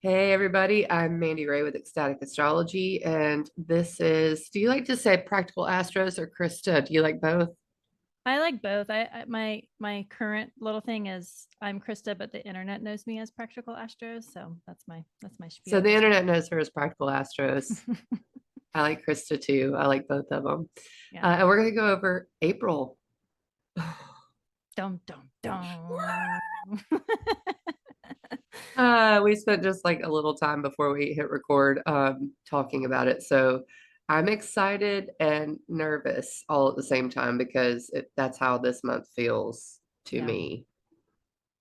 Hey everybody, I'm Mandi with Ecstatic Astrology, and this is, do you like to say practical Astros or Christa? Do you like both? I like both. My current little thing is I'm Krista, but the internet knows me as Practical Astros, so that's my So spiel. the internet knows her as practical Astros. I like Christa too. I like both of them. Yeah. And we're going to go over April. Dum dum dum. We spent just like a little time before we hit record talking about it. So I'm excited and nervous all at the same time because that's how this month feels to Yeah. me.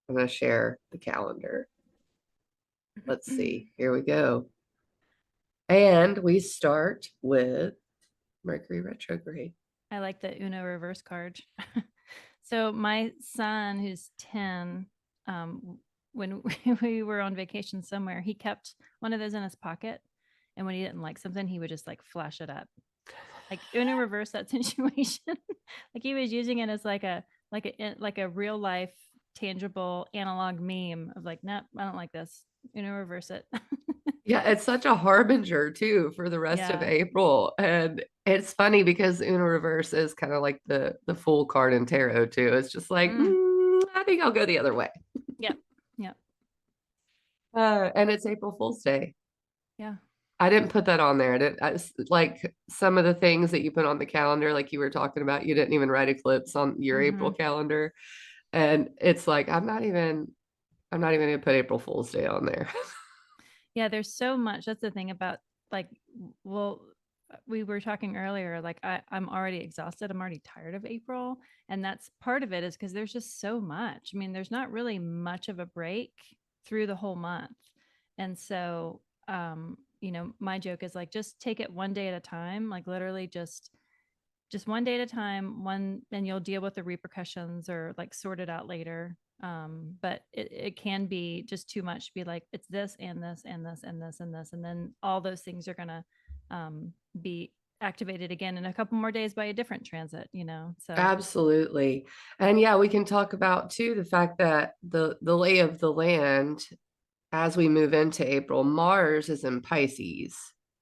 I'm going to share the calendar. Let's see. Here we go. And we start with Mercury retrograde. I like the Uno reverse card. So my son, who's 10, when we were on vacation somewhere, he kept one of those in his pocket. And when he didn't like something, he would just like flash it up. Like Uno reverse that situation. Like he was using it as like a real life tangible analog meme of like, nope, I don't like this. Uno reverse it. Yeah, it's such a harbinger too for the rest of Yeah. April. And it's funny because Uno reverse is kind of like the full card in tarot too. It's just like, Mm, I think I'll go the other way. yep. Yep. And it's April Fool's Day. Yeah. I didn't put that on there. Like some of the things that you put on the calendar, like you were talking about, you didn't even write eclipse on your April Hmm. calendar. And it's like, I'm not even gonna put April Fool's Day on there. Yeah. There's so much. That's the thing about like, well, we were talking earlier, like I'm already exhausted. I'm already tired of April. And that's part of it is because there's just so much. I mean, there's not really much of a break through the whole month. And so, my joke is like, just take it one day at a time, like literally just one day at a time, and you'll deal with the repercussions or like sort it out later. But it can be just too much to be like, it's this and this and this and this and this. And then all those things are going to be activated again in a couple more days by a different transit. So, Absolutely. And yeah, we can talk about too the fact that the lay of the land as we move into April, Mars is in Pisces.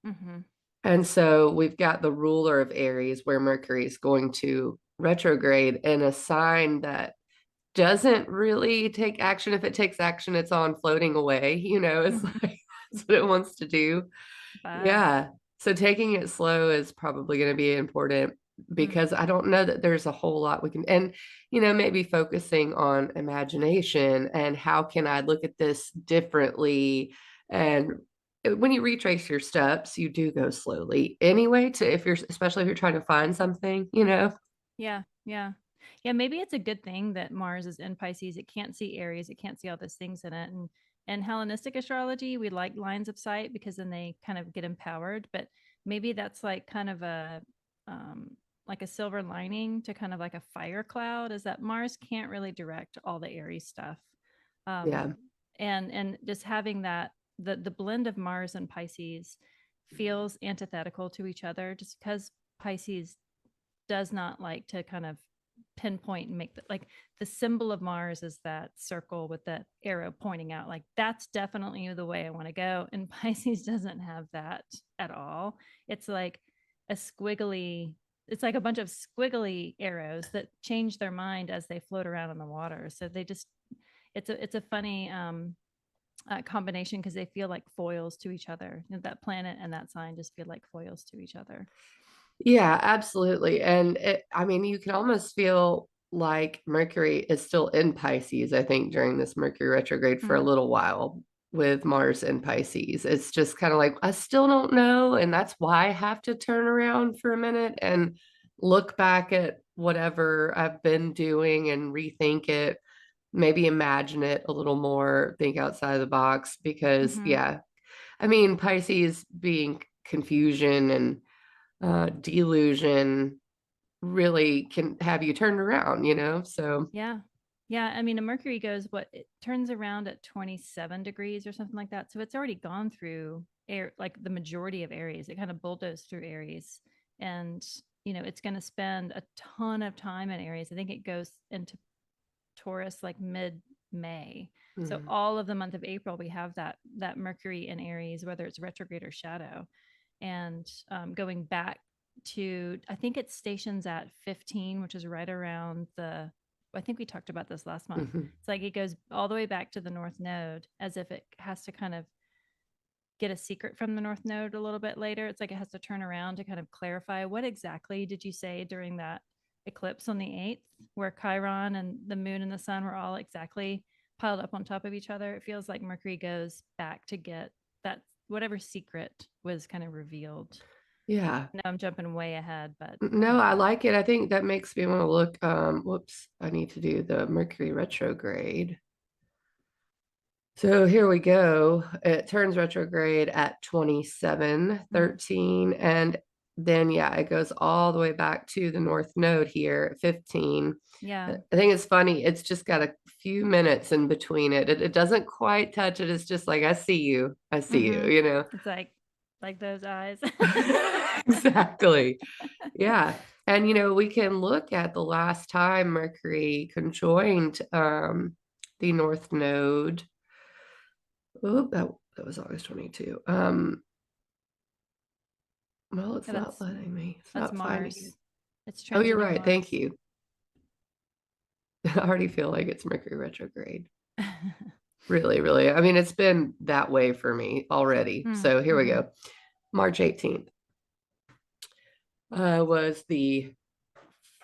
mhm. And so we've got the ruler of Aries where Mercury is going to retrograde in a sign that doesn't really take action. If it takes action, it's on floating away. It's Mhm. like that's what it wants to do. Bye. Yeah. So taking it slow is probably going to be important Mm. because I don't know that there's a whole lot we can, and, maybe focusing on imagination and how can I look at this differently. And when you retrace your steps, you do go slowly anyway, especially if you're trying to find something. Yeah, yeah. Yeah, maybe it's a good thing that Mars is in Pisces. It can't see Aries, it can't see all those things in it. And Hellenistic astrology, we like lines of sight because then they kind of get empowered. But maybe that's like kind of a silver lining to kind of like a fire cloud, is that Mars can't really direct all the Aries stuff. Um, Yeah. and just having that the blend of Mars and Pisces feels antithetical to each other just because Pisces does not like to kind of pinpoint and make like the symbol of Mars is that circle with that arrow pointing out, like that's definitely the way I want to go. And Pisces doesn't have that at all. It's like a squiggly, it's like a bunch of squiggly arrows that change their mind as they float around in the water. So they just, it's a funny combination because they feel like foils to each other. That planet and that sign just feel like foils to each other. Yeah, absolutely. And I mean, you can almost feel like Mercury is still in Pisces, I think, during this Mercury retrograde for a Mm. little while with Mars in Pisces. It's just kind of like, I still don't know. And that's why I have to turn around for a minute and look back at whatever I've been doing and rethink it, maybe imagine it a little more, think outside the box. Because, Mm-hmm. yeah, I mean, Pisces being confusion and delusion really can have you turned around. So Yeah. Yeah. I mean, a Mercury goes, what, it turns around at 27 degrees or something like that. So it's already gone through air, like the majority of Aries. It kind of bulldozed through Aries. And, it's going to spend a ton of time in Aries. I think it goes into Taurus like mid May. So Mhm. all of the month of April, we have that Mercury in Aries, whether it's retrograde or shadow, and going back to, I think it stations at 15, which is right around the. I think we talked about this last month. Mhm. It's like it goes all the way back to the North Node, as if it has to kind of get a secret from the North Node a little bit later. It's like it has to turn around to kind of clarify what exactly did you say during that eclipse on the 8th, where Chiron and the moon and the sun were all exactly piled up on top of each other. It feels like Mercury goes back to get that whatever secret was kind of revealed. Yeah. No, I'm jumping way ahead, but No, I like it. I think that makes me want to look. Whoops, I need to do the Mercury retrograde. So here we go. It turns retrograde at mm, 27:13. And then, yeah, it goes all the way back to the North Node here at 15. yeah. I think it's funny. It's just got a few minutes in between it. It doesn't quite touch it. It's just like, I see you. I see you, Mm-hmm. you know? It's like those eyes. Exactly. Yeah. And, we can look at the last time Mercury conjoined the North Node. Oh, that was August 22. Well, it's Yeah, not letting me. It's that's not finding it. Mars. It's Oh, you're transiting right. Thank Mars. you. I already feel like it's Mercury retrograde. Really, really. I mean, it's been that way for me already. So here we Mm-hmm. go. March 18th was the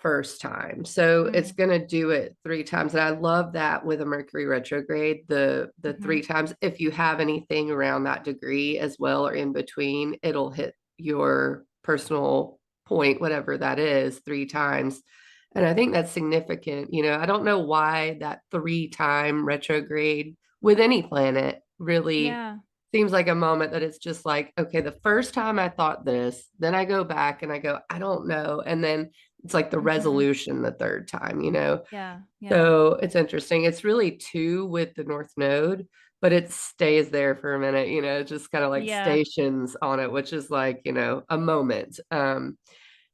first time. So it's Mm, going to do it three times. And I love that with a Mercury retrograde, the mm-hmm. three times. If you have anything around that degree as well or in between, it'll hit your personal point, whatever that is, three times. And I think that's significant. I don't know why that three-time retrograde with any planet really Yeah. seems like a moment that it's just like, okay, the first time I thought this, then I go back and I go, I don't know. And then it's like the Mm-hmm. resolution the third time. Yeah. Yeah. So it's interesting. It's really two with the North Node, but it stays there for a minute, just kind of like Yeah. stations on it, which is like, a moment.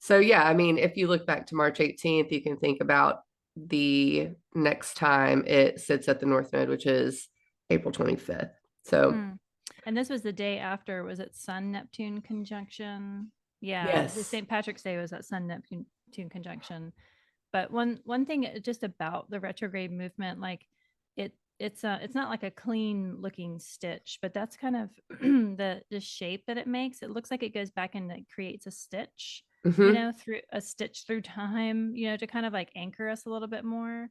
So yeah, I mean, if you look back to March 18th, you can think about the next time it sits at the North Node, which is April 25th. So Mm. And this was the day after, was it Sun Neptune conjunction? Yeah, the yes. St. Patrick's Day was that Sun Neptune conjunction. But one thing just about the retrograde movement, like it's not like a clean looking stitch, but that's kind of the shape that it makes. It looks like it goes back and it creates a stitch, Hmm. through a stitch through time, to kind of like anchor us a little bit more.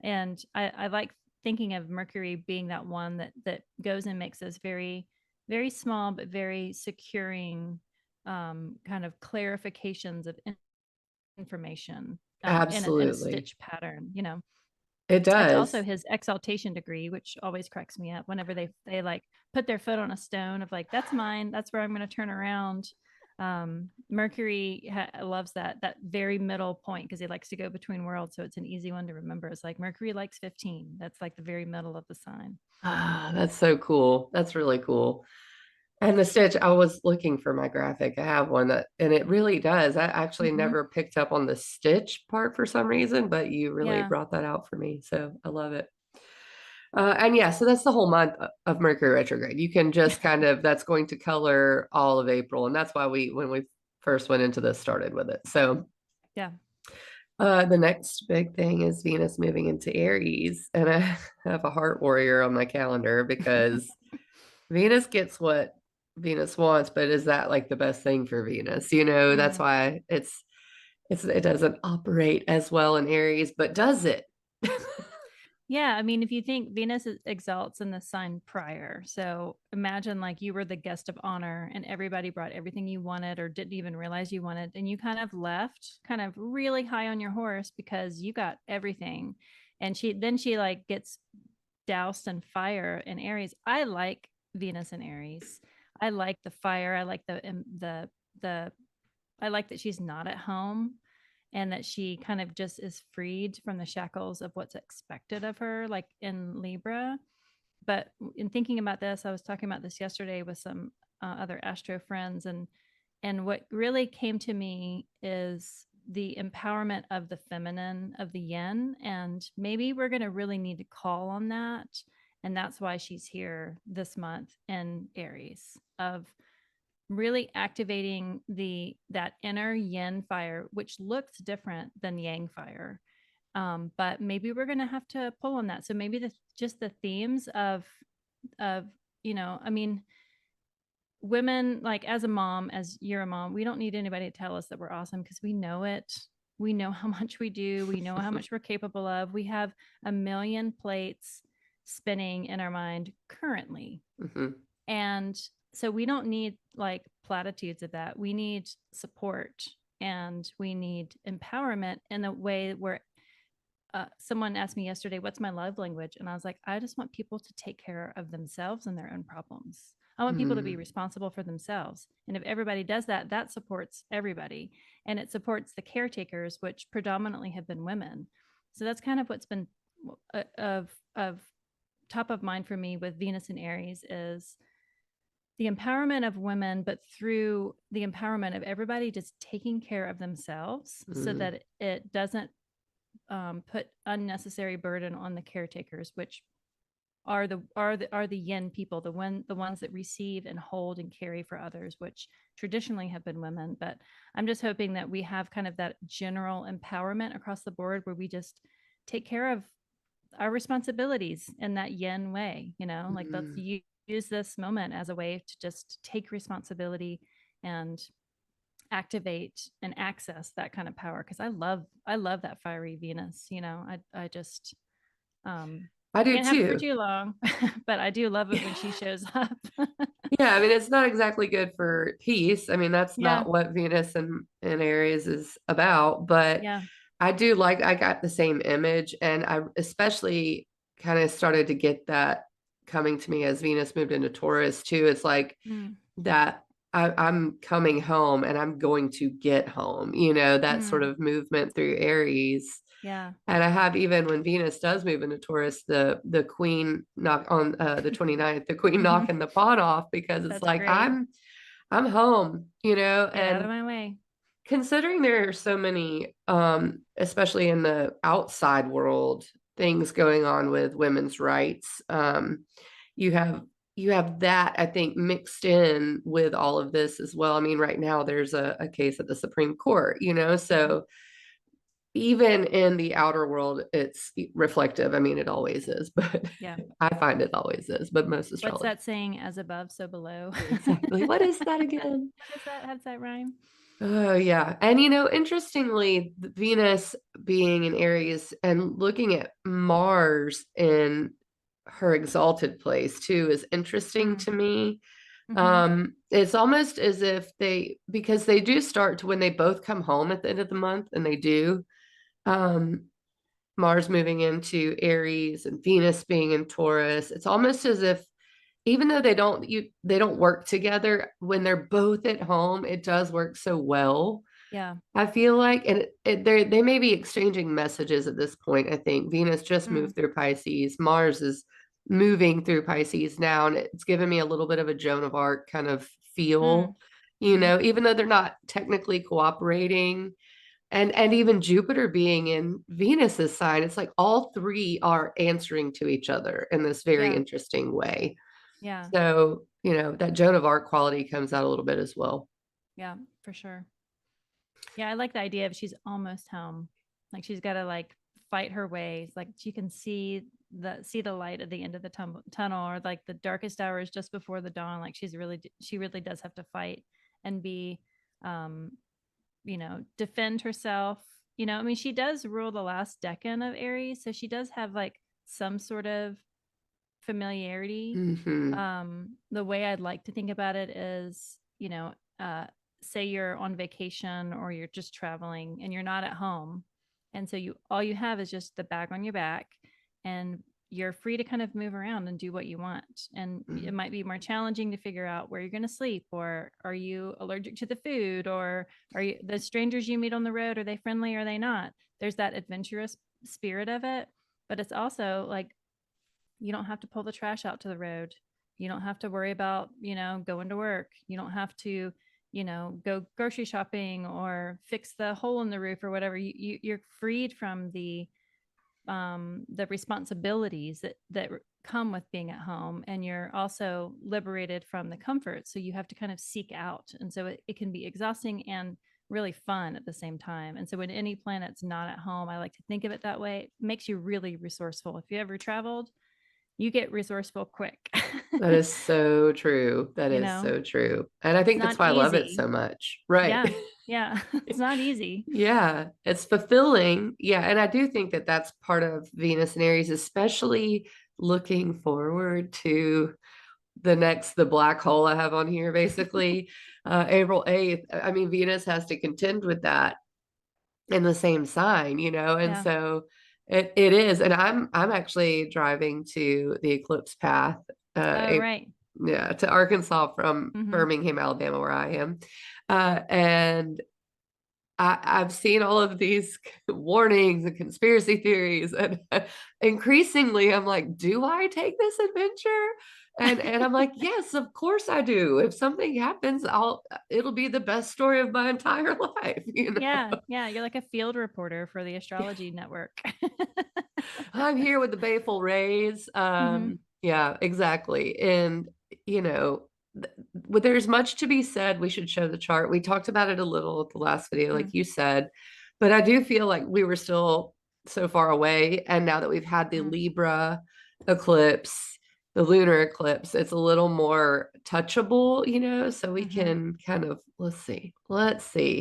And I like thinking of Mercury being that one that goes and makes those very, very small but very securing kind of clarifications of information in a Absolutely. stitch pattern. It It's also does. his exaltation degree, which always cracks me up whenever they like put their foot on a stone of like, that's mine, that's where I'm going to turn around. Mercury loves that very middle point because he likes to go between worlds, so it's an easy one to remember. It's like Mercury likes 15. That's like the very middle of the sign. Ah, that's so cool. That's really cool. And the stitch, I was looking for my graphic. I have one and it really does. I actually Mm-hmm. never picked up on the stitch part for some reason, but you really Yeah. brought that out for me. So I love it. And yeah, so that's the whole month of Mercury retrograde. You can just kind of, that's going to color all of April. And that's why when we first went into this, started with it. So Yeah. the next big thing is Venus moving into Aries. And I have a heart warrior on my calendar because Venus gets what Venus wants, but is that like the best thing for Venus? That's Mm. why it doesn't operate as well in Aries, but does it? Yeah, I mean, if you think Venus exalts in the sign prior, so imagine like you were the guest of honor and everybody brought everything you wanted or didn't even realize you wanted, and you kind of left kind of really high on your horse because you got everything. And she like gets doused in fire in Aries. I like Venus in Aries. I like the fire. I like the I like that she's not at home and that she kind of just is freed from the shackles of what's expected of her, like in Libra. But in thinking about this, I was talking about this yesterday with some other astro friends, and what really came to me is the empowerment of the feminine, of the yin, and maybe we're going to really need to call on that. And that's why she's here this month in Aries, of really activating that inner yin fire, which looks different than yang fire. But maybe we're going to have to pull on that. So maybe just the themes of, I mean, women, like as a mom, as you're a mom, we don't need anybody to tell us that we're awesome, because we know it. We know how much we do. We know how much we're capable of. We have a million plates spinning in our mind currently. Mm-hmm. And so we don't need like platitudes of that. We need support, and we need empowerment in a way where someone asked me yesterday, what's my love language? And I was like, I just want people to take care of themselves and their own problems. I want people to be responsible for themselves. And if everybody does that, that supports everybody. And it supports the caretakers, which predominantly have been women. So that's kind of what's been of top of mind for me with Venus and Aries, is the empowerment of women, but through the empowerment of everybody just taking care of themselves, so that it doesn't put unnecessary burden on the caretakers, which are the yin people, the ones that receive and hold and carry for others, which traditionally have been women. But I'm just hoping that we have kind of that general empowerment across the board, where we just take care of our responsibilities in that yin way, like let's use this moment as a way to just take responsibility and activate and access that kind of power, because I love that fiery Venus. I just I do can't have it for too. too long, but I do love it when she shows up. Yeah, I mean, it's not exactly good for peace. I mean, that's Yeah, not what Venus and Aries is about, but yeah. I got the same image, and I especially kind of started to get that coming to me as Venus moved into Taurus too. It's like Mm, that I'm coming home and I'm going to get home, that sort mm, of movement through Aries. yeah. And I have, even when Venus does move into Taurus, the queen knock on the 29th, the queen Mhm. knocking the pawn off, because it's That's like great. I'm home, Get out of and my way. considering there are so many, especially in the outside world, things going on with women's rights. You have you have that, I think, mixed in with all of this as well. I mean, right now there's a case at the Supreme Court, Mhm. so even in the outer world, it's reflective. I mean, it always is, but Yeah. I find it always is, but most What's astrology. that saying? As above, so below. Exactly. What is that again? What is that? How does that rhyme? Oh, yeah. And interestingly, Venus being in Aries and looking at Mars in her exalted place too is interesting Mm, to me. mm-hmm. It's almost as if because they do start to, when they both come home at the end of the month, and they do, um, Mars moving into Aries and Venus being in Taurus, it's almost as if, even though they don't work together, when they're both at home, it does work so well. Yeah. I feel like, and they may be exchanging messages at this point. I think Venus just Mm, moved through Pisces. Mars is moving through Pisces now, and it's given me a little bit of a Joan of Arc kind of mm, feel, mm-hmm. even though they're not technically cooperating. And even Jupiter being in Venus's sign, it's like all three are answering to each other in this very Yeah. interesting way. Yeah. So, that Joan of Arc quality comes out a little bit as well. Yeah. For sure. Yeah, I like the idea of she's almost home. Like she's got to like fight her ways. Like she can see the light at the end of the tunnel, or like the darkest hours just before the dawn. Like she really does have to fight and be, um, defend herself. I mean, she does rule the last decan of Aries, so she does have like some sort of familiarity. Hmm. The way I'd like to think about it is, say you're on vacation or you're just traveling and you're not at home. And so all you have is just the bag on your back, and you're free to kind of move around and do what you want. And it might be more challenging to figure out where you're going to sleep, or are you allergic to the food, or are you the strangers you meet on the road, are they friendly or are they not? There's that adventurous spirit of it, but it's also like you don't have to pull the trash out to the road. You don't have to worry about, going to work. You don't have to go grocery shopping or fix the hole in the roof or whatever. You're freed from the responsibilities that come with being at home, and you're also liberated from the comfort. So you have to kind of seek out, and so it can be exhausting and really fun at the same time. And so when any planet's not at home, I like to think of it that way. It makes you really resourceful. If you ever traveled, you get resourceful quick. That is so true. That you is know so true. And I it's think that's not why I love it easy. so much. Right. Yeah, it's not easy. Yeah, it's fulfilling. Yeah, and I do think that that's part of Venus and Aries, especially looking forward to the black hole I have on here, basically, April 8th. I mean, Venus has to contend with that in the same sign, and Yeah. so it is. And I'm actually driving to the eclipse path, Oh, right. yeah, to Arkansas from Mm-hmm. Birmingham, Alabama, where I am. And I've seen all of these warnings and conspiracy theories, and increasingly I'm like, do I take this adventure? And I'm like, yes, of course I do. If something happens, it'll be the best story of my entire life. Yeah, you're like a field reporter for the astrology network. I'm here with the Bayful Rays. Mm-hmm. Yeah, exactly. And you know, there's much to be said. We should show the chart. We talked about it a little at the last video, like you said, but I do feel like we were still so far away. And now that we've had the Mm-hmm. Libra eclipse, the lunar eclipse, it's a little more touchable, so we Mm-hmm. can kind of, let's see.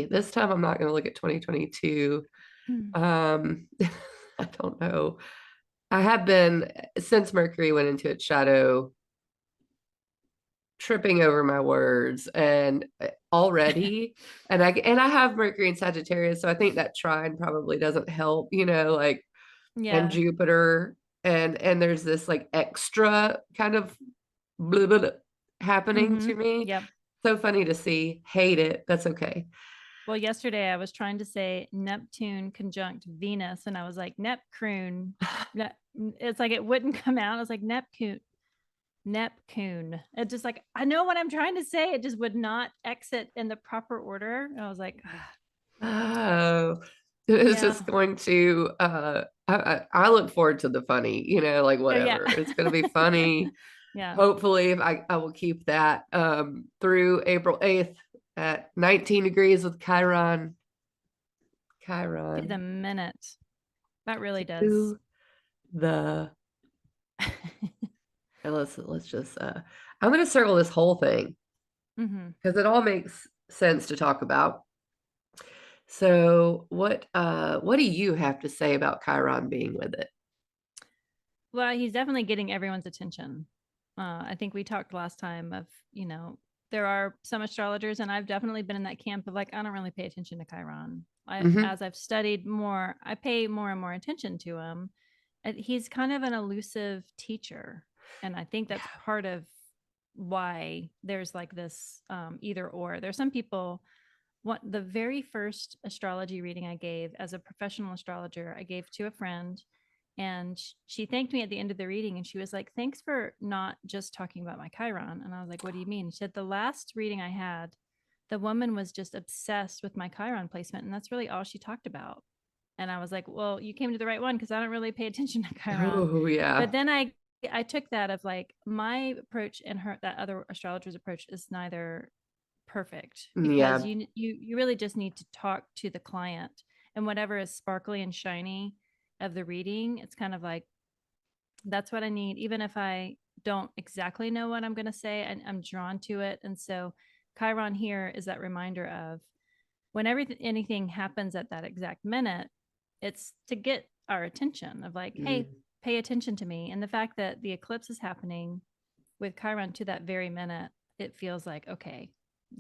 This time I'm not going to look at 2022. Mm-hmm. I don't know. I have been, since Mercury went into its shadow, tripping over my words and already, and I have Mercury in Sagittarius, so I think that trine probably doesn't help, like, and Yeah. Jupiter, and there's this like extra kind of blah, blah, blah happening Mm-hmm. to me. Yep. So funny to see. Hate it. That's okay. Well, yesterday I was trying to say Neptune conjunct Venus, and I was like Neptune. It's like it wouldn't come out. I was like Neptune. Neptune. It just like I know what I'm trying to say. It just would not exit in the proper order. And I was like, Oh, it's yeah, just going to I look forward to the funny, like oh yeah, whatever. It's gonna be funny. yeah. Hopefully, if I will keep that through April 8th at 19 degrees with Chiron. To the Chiron minute. That really does. to the and let's just I'm gonna circle this whole thing Mm-hmm. because it all makes sense to talk about. So what do you have to say about Chiron being with it? Well, he's definitely getting everyone's attention. I think we talked last time of, there are some astrologers, and I've definitely been in that camp of like, I don't really pay attention to Chiron. Hmm. As I've studied more, I pay more and more attention to him. And he's kind of an elusive teacher. And I think that's part of why there's like this either or. There's some people, the very first astrology reading I gave as a professional astrologer, I gave to a friend, and she thanked me at the end of the reading, and she was like, thanks for not just talking about my Chiron. And I was like, what do you mean? She said, the last reading I had, the woman was just obsessed with my Chiron placement, and that's really all she talked about. And I was like, well, you came to the right one, because I don't really pay attention to Chiron. Oh But yeah. then I took that of like my approach and that other astrologer's approach is neither perfect, because Yeah. you really just need to talk to the client, and whatever is sparkly and shiny of the reading, it's kind of like, that's what I need, even if I don't exactly know what I'm going to say, and I'm drawn to it. And so Chiron here is that reminder of when anything happens at that exact minute, it's to get our attention of like, hey, Mm. pay attention to me. And the fact that the eclipse is happening with Chiron to that very minute, it feels like, okay,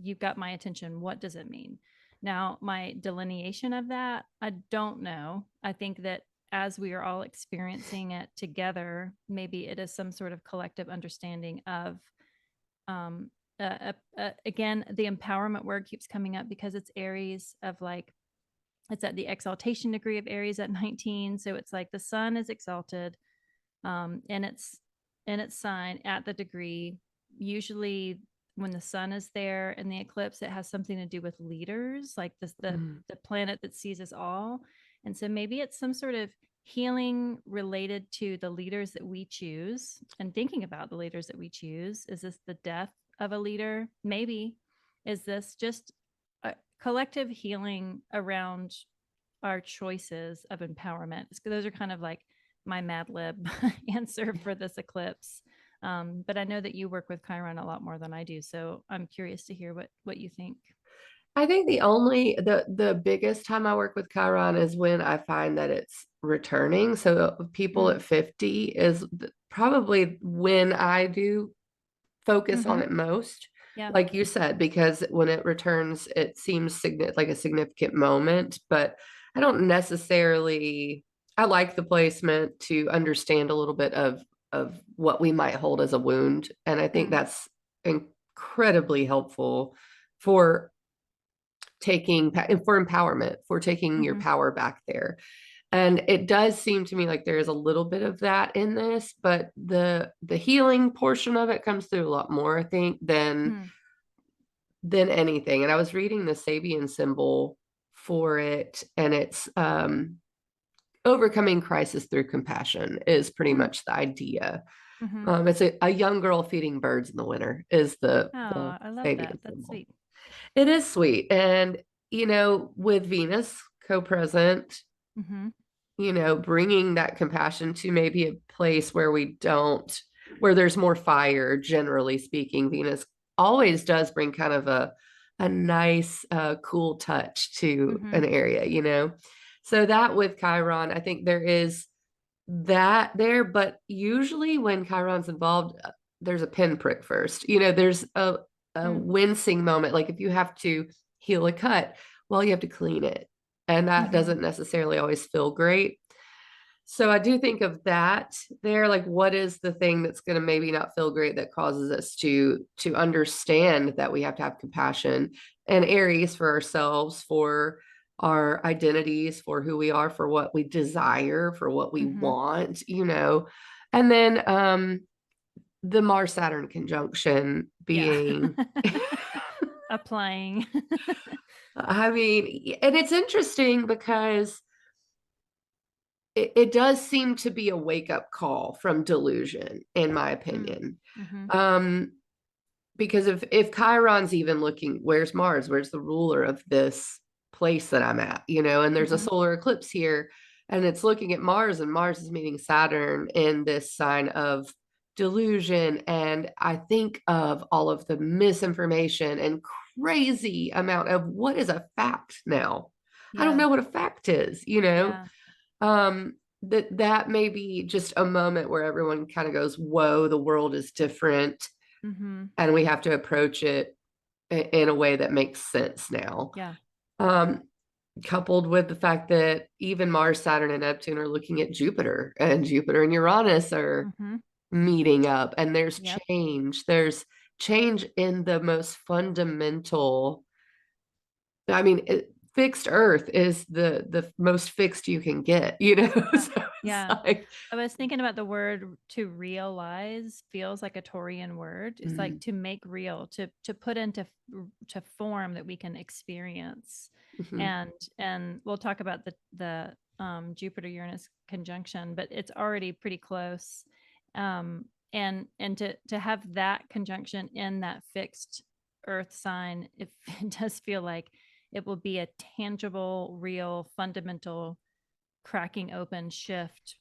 you've got my attention. What does it mean? Now, my delineation of that, I don't know. I think that as we are all experiencing it together, maybe it is some sort of collective understanding of, um, again, the empowerment word keeps coming up because it's Aries, of like, it's at the exaltation degree of Aries at 19. So it's like the sun is exalted, in its sign at the degree. Usually when the sun is there in the eclipse, it has something to do with leaders, like this the planet that sees us all. And so maybe it's some sort of healing related to the leaders that we choose, and thinking about the leaders that we choose. Is this the death of a leader? Maybe. Is this just a collective healing around our choices of empowerment? Those are kind of like my Mad Lib answer for this eclipse. But I know that you work with Chiron a lot more than I do, so I'm curious to hear what you think. I think the biggest time I work with Chiron is when I find that it's returning. So people Mm, at 50 is probably when I do focus on mm-hmm. it most, Yeah. like you said, because when it returns, it seems like a significant moment, but I don't necessarily, I like the placement to understand a little bit of what we might hold as a wound. And I think Mm, that's incredibly helpful for for empowerment, for taking your mm-hmm. power back there. And it does seem to me like there is a little bit of that in this, but the healing portion of it comes through a lot more, I think, Mm, than anything. And I was reading the Sabian symbol for it, and it's overcoming crisis through compassion is pretty mm, much the idea. mm-hmm. It's a young girl feeding birds in the winter is the Oh, I love that. Sabian That's symbol. sweet. It is sweet. And, with Venus co-present, Mm-hmm. bringing that compassion to maybe a place where where there's more fire, generally speaking. Venus always does bring kind of a nice, cool touch to Mm-hmm. an area. So that with Chiron, I think there is that there, but usually when Chiron's involved, there's a pinprick first. There's a Mm, wincing moment. Like if you have to heal a cut, well, you have to clean it. And that mm-hmm. doesn't necessarily always feel great. So I do think of that there, like what is the thing that's going to maybe not feel great that causes us to understand that we have to have compassion and Aries for ourselves, for our identities, for who we are, for what we desire, for what we Mm-hmm. want. And then the Mars Saturn conjunction Yeah. being Applying. I mean, and it's interesting because it does seem to be a wake up call from delusion, in my Mm, opinion. mm-hmm. Um, because if Chiron's even looking, where's Mars? Where's the ruler of this place that I'm at? And there's a Mm-hmm. solar eclipse here, and it's looking at Mars, and Mars is meeting Saturn in this sign of delusion. And I think of all of the misinformation and crazy amount of what is a fact now. I don't Yeah. know what a fact is. Yeah. That may be just a moment where everyone kind of goes, whoa, the world is different, Mm-hmm. and we have to approach it in a way that makes sense now. Yeah. um, Coupled with the fact that even Mars, Saturn, and Neptune are looking at Jupiter, and Jupiter and Uranus are Mm-hmm. meeting up, and Yep. there's change in the most fundamental. I mean, fixed Earth is the most fixed you can get. Yeah. So it's Yeah. like, I was thinking about the word to realize feels like a Taurian word. It's like mm, to make real, to put into to form that we can experience. mhm. And we'll talk about the Jupiter Uranus conjunction, but it's already pretty close. And to have that conjunction in that fixed Earth sign, it does feel like it will be a tangible, real, fundamental cracking open shift,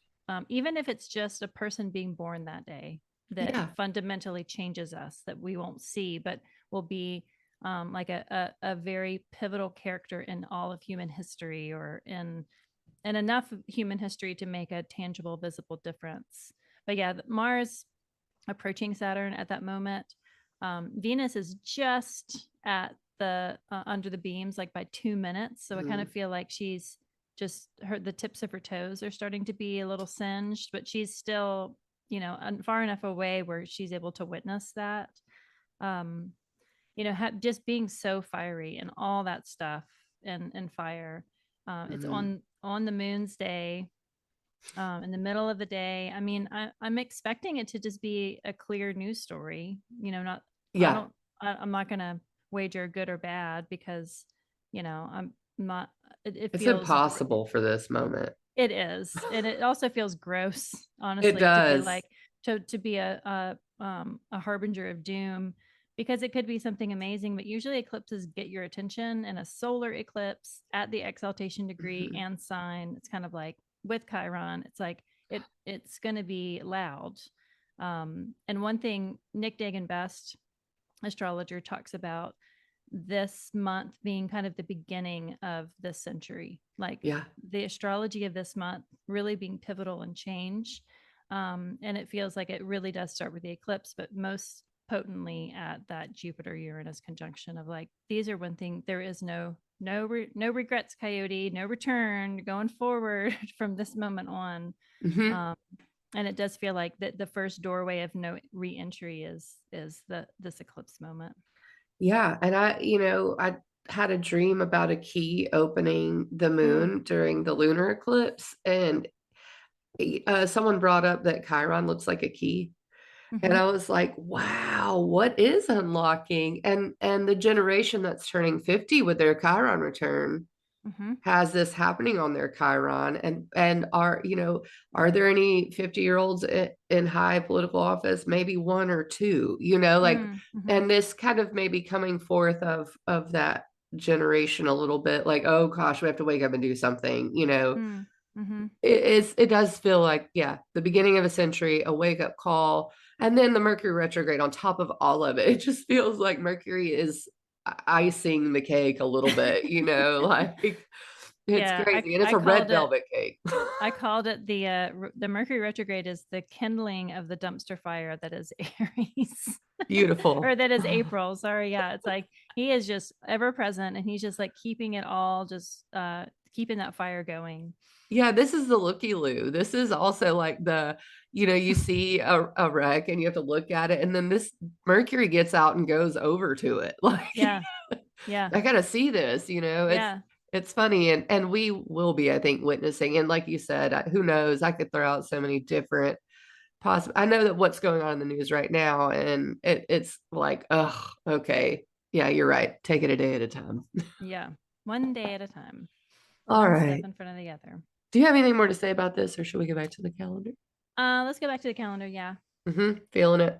even if it's just a person being born that day that Yeah, fundamentally changes us, that we won't see, but will be like a very pivotal character in all of human history, or in enough human history to make a tangible, visible difference. But yeah, Mars approaching Saturn at that moment. Venus is just at the under the beams, like by 2 minutes. So I kind of mm, feel like she's just the tips of her toes are starting to be a little singed, but she's still, far enough away where she's able to witness that. Um, just being so fiery and all that stuff, and fire. It's mm. on the moon's day, in the middle of the day. I mean, I'm expecting it to just be a clear news story. Not, I Yeah. don't, I'm not gonna wager good or bad because, I'm not. It It's feels impossible for this moment. it is, and it also feels gross, It honestly, to be does. like to be a harbinger of doom, because it could be something amazing. But usually eclipses get your attention, and a solar eclipse at the exaltation degree Mhm. and sign, it's kind of like with Chiron, it's like it's going to be loud. And one thing Nick Dagan Best, astrologer, talks about this month being kind of the beginning of this century, like Yeah. the astrology of this month really being pivotal and change. And it feels like it really does start with the eclipse, but most potently at that Jupiter Uranus conjunction of like, these are one thing, there is no regrets, Coyote, no return going forward from this moment on. Hmm. um, and it does feel like that the first doorway of no re-entry is this eclipse moment. Yeah. And I had a dream about a key opening the Mm, moon during the lunar eclipse. And someone brought up that Chiron looks like a key. And mm-hmm, I was like, wow, what is unlocking? And the generation that's turning 50 with their Chiron return mm-hmm, has this happening on their Chiron. And are there any 50-year-olds in high political office? Maybe one or two, like, mm-hmm, and this kind of maybe coming forth of that generation a little bit, like, oh gosh, we have to wake up and do something, mm-hmm. it does feel like, yeah, the beginning of a century, a wake up call, and then the Mercury retrograde on top of all of it. It just feels like Mercury is icing the cake a little bit, like it's Yeah, crazy, and it's a red velvet cake. I called it the Mercury retrograde is the kindling of the dumpster fire that is Aries. Or Beautiful. that is April. Sorry, yeah, it's like he is just ever present, and he's just like keeping it all, just keeping that fire going. Yeah, this is the looky loo. This is also like you see a wreck and you have to look at it, and then this Mercury gets out and goes over to it. Like, Yeah, yeah, I gotta see this, yeah, it's funny, and we will be, I think, witnessing. And like you said, who knows? I could throw out so many different possible. I know that what's going on in the news right now, and it's like, oh, okay, yeah, you're right. Take it a day at a time. yeah. One day at a time, All one step right. in front of the other. Do you have anything more to say about this, or should we go back to the calendar? Let's go back to the calendar. Yeah. Feeling it.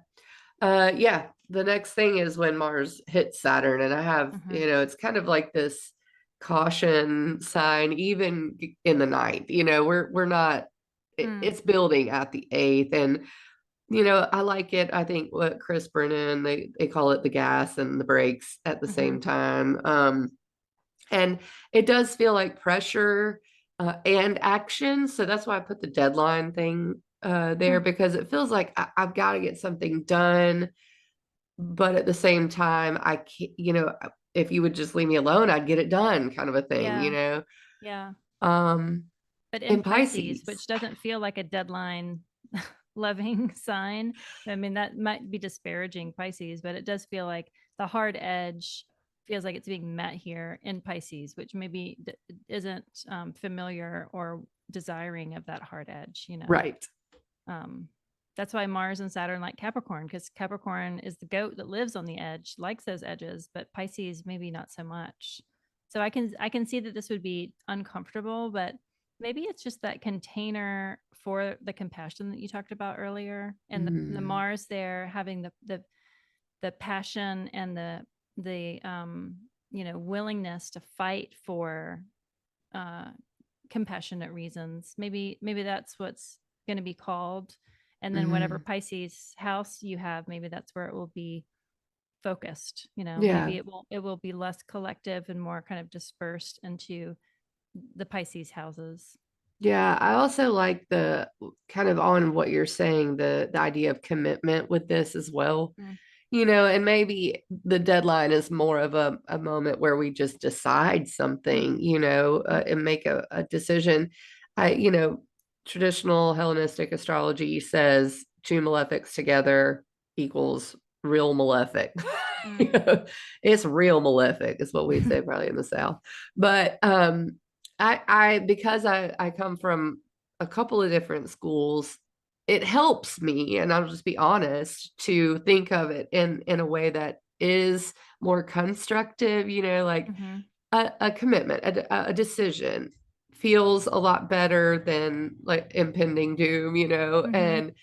Yeah, the next thing is when Mars hits Saturn, and I have, Mm-hmm. it's kind of like this caution sign, even in the ninth. We're not. Mm, It's building at the eighth, and I like it. I think what Chris Brennan, they call it the gas and the brakes at the mm-hmm. same time. And it does feel like pressure and action. So that's why I put the deadline thing there, Mm, because it feels like I've got to get something done. But at the same time, I can't, if you would just leave me alone, I'd get it done, kind of a thing. yeah, yeah. Um, But in in Pisces, Pisces. which doesn't feel like a deadline loving sign. I mean, that might be disparaging Pisces, but it does feel like the hard edge feels like it's being met here in Pisces, which maybe isn't familiar or desiring of that hard edge. Right. Um, that's why Mars and Saturn like Capricorn, because Capricorn is the goat that lives on the edge, likes those edges, but Pisces maybe not so much. So I can see that this would be uncomfortable, but maybe it's just that container for the compassion that you talked about earlier, and the Mm, Mars there having the passion and the willingness to fight for uh compassionate reasons. Maybe that's what's going to be called. And then whatever mm, Pisces house you have, maybe that's where it will be focused. yeah. Maybe it will be less collective and more kind of dispersed into the Pisces houses. Yeah, I also like the kind of on what you're saying, the idea of commitment with this as well. Mm, And maybe the deadline is more of a moment where we just decide mm, something, mm, and make a decision. Traditional Hellenistic astrology says two malefics together equals real malefic. mm. You know, it's real malefic is what we'd say probably in the South. But because I come from a couple of different schools, it helps me, and I'll just be honest, to think of it in a way that is more constructive, like Mhm. a commitment, a decision feels a lot better than like impending doom, Mhm.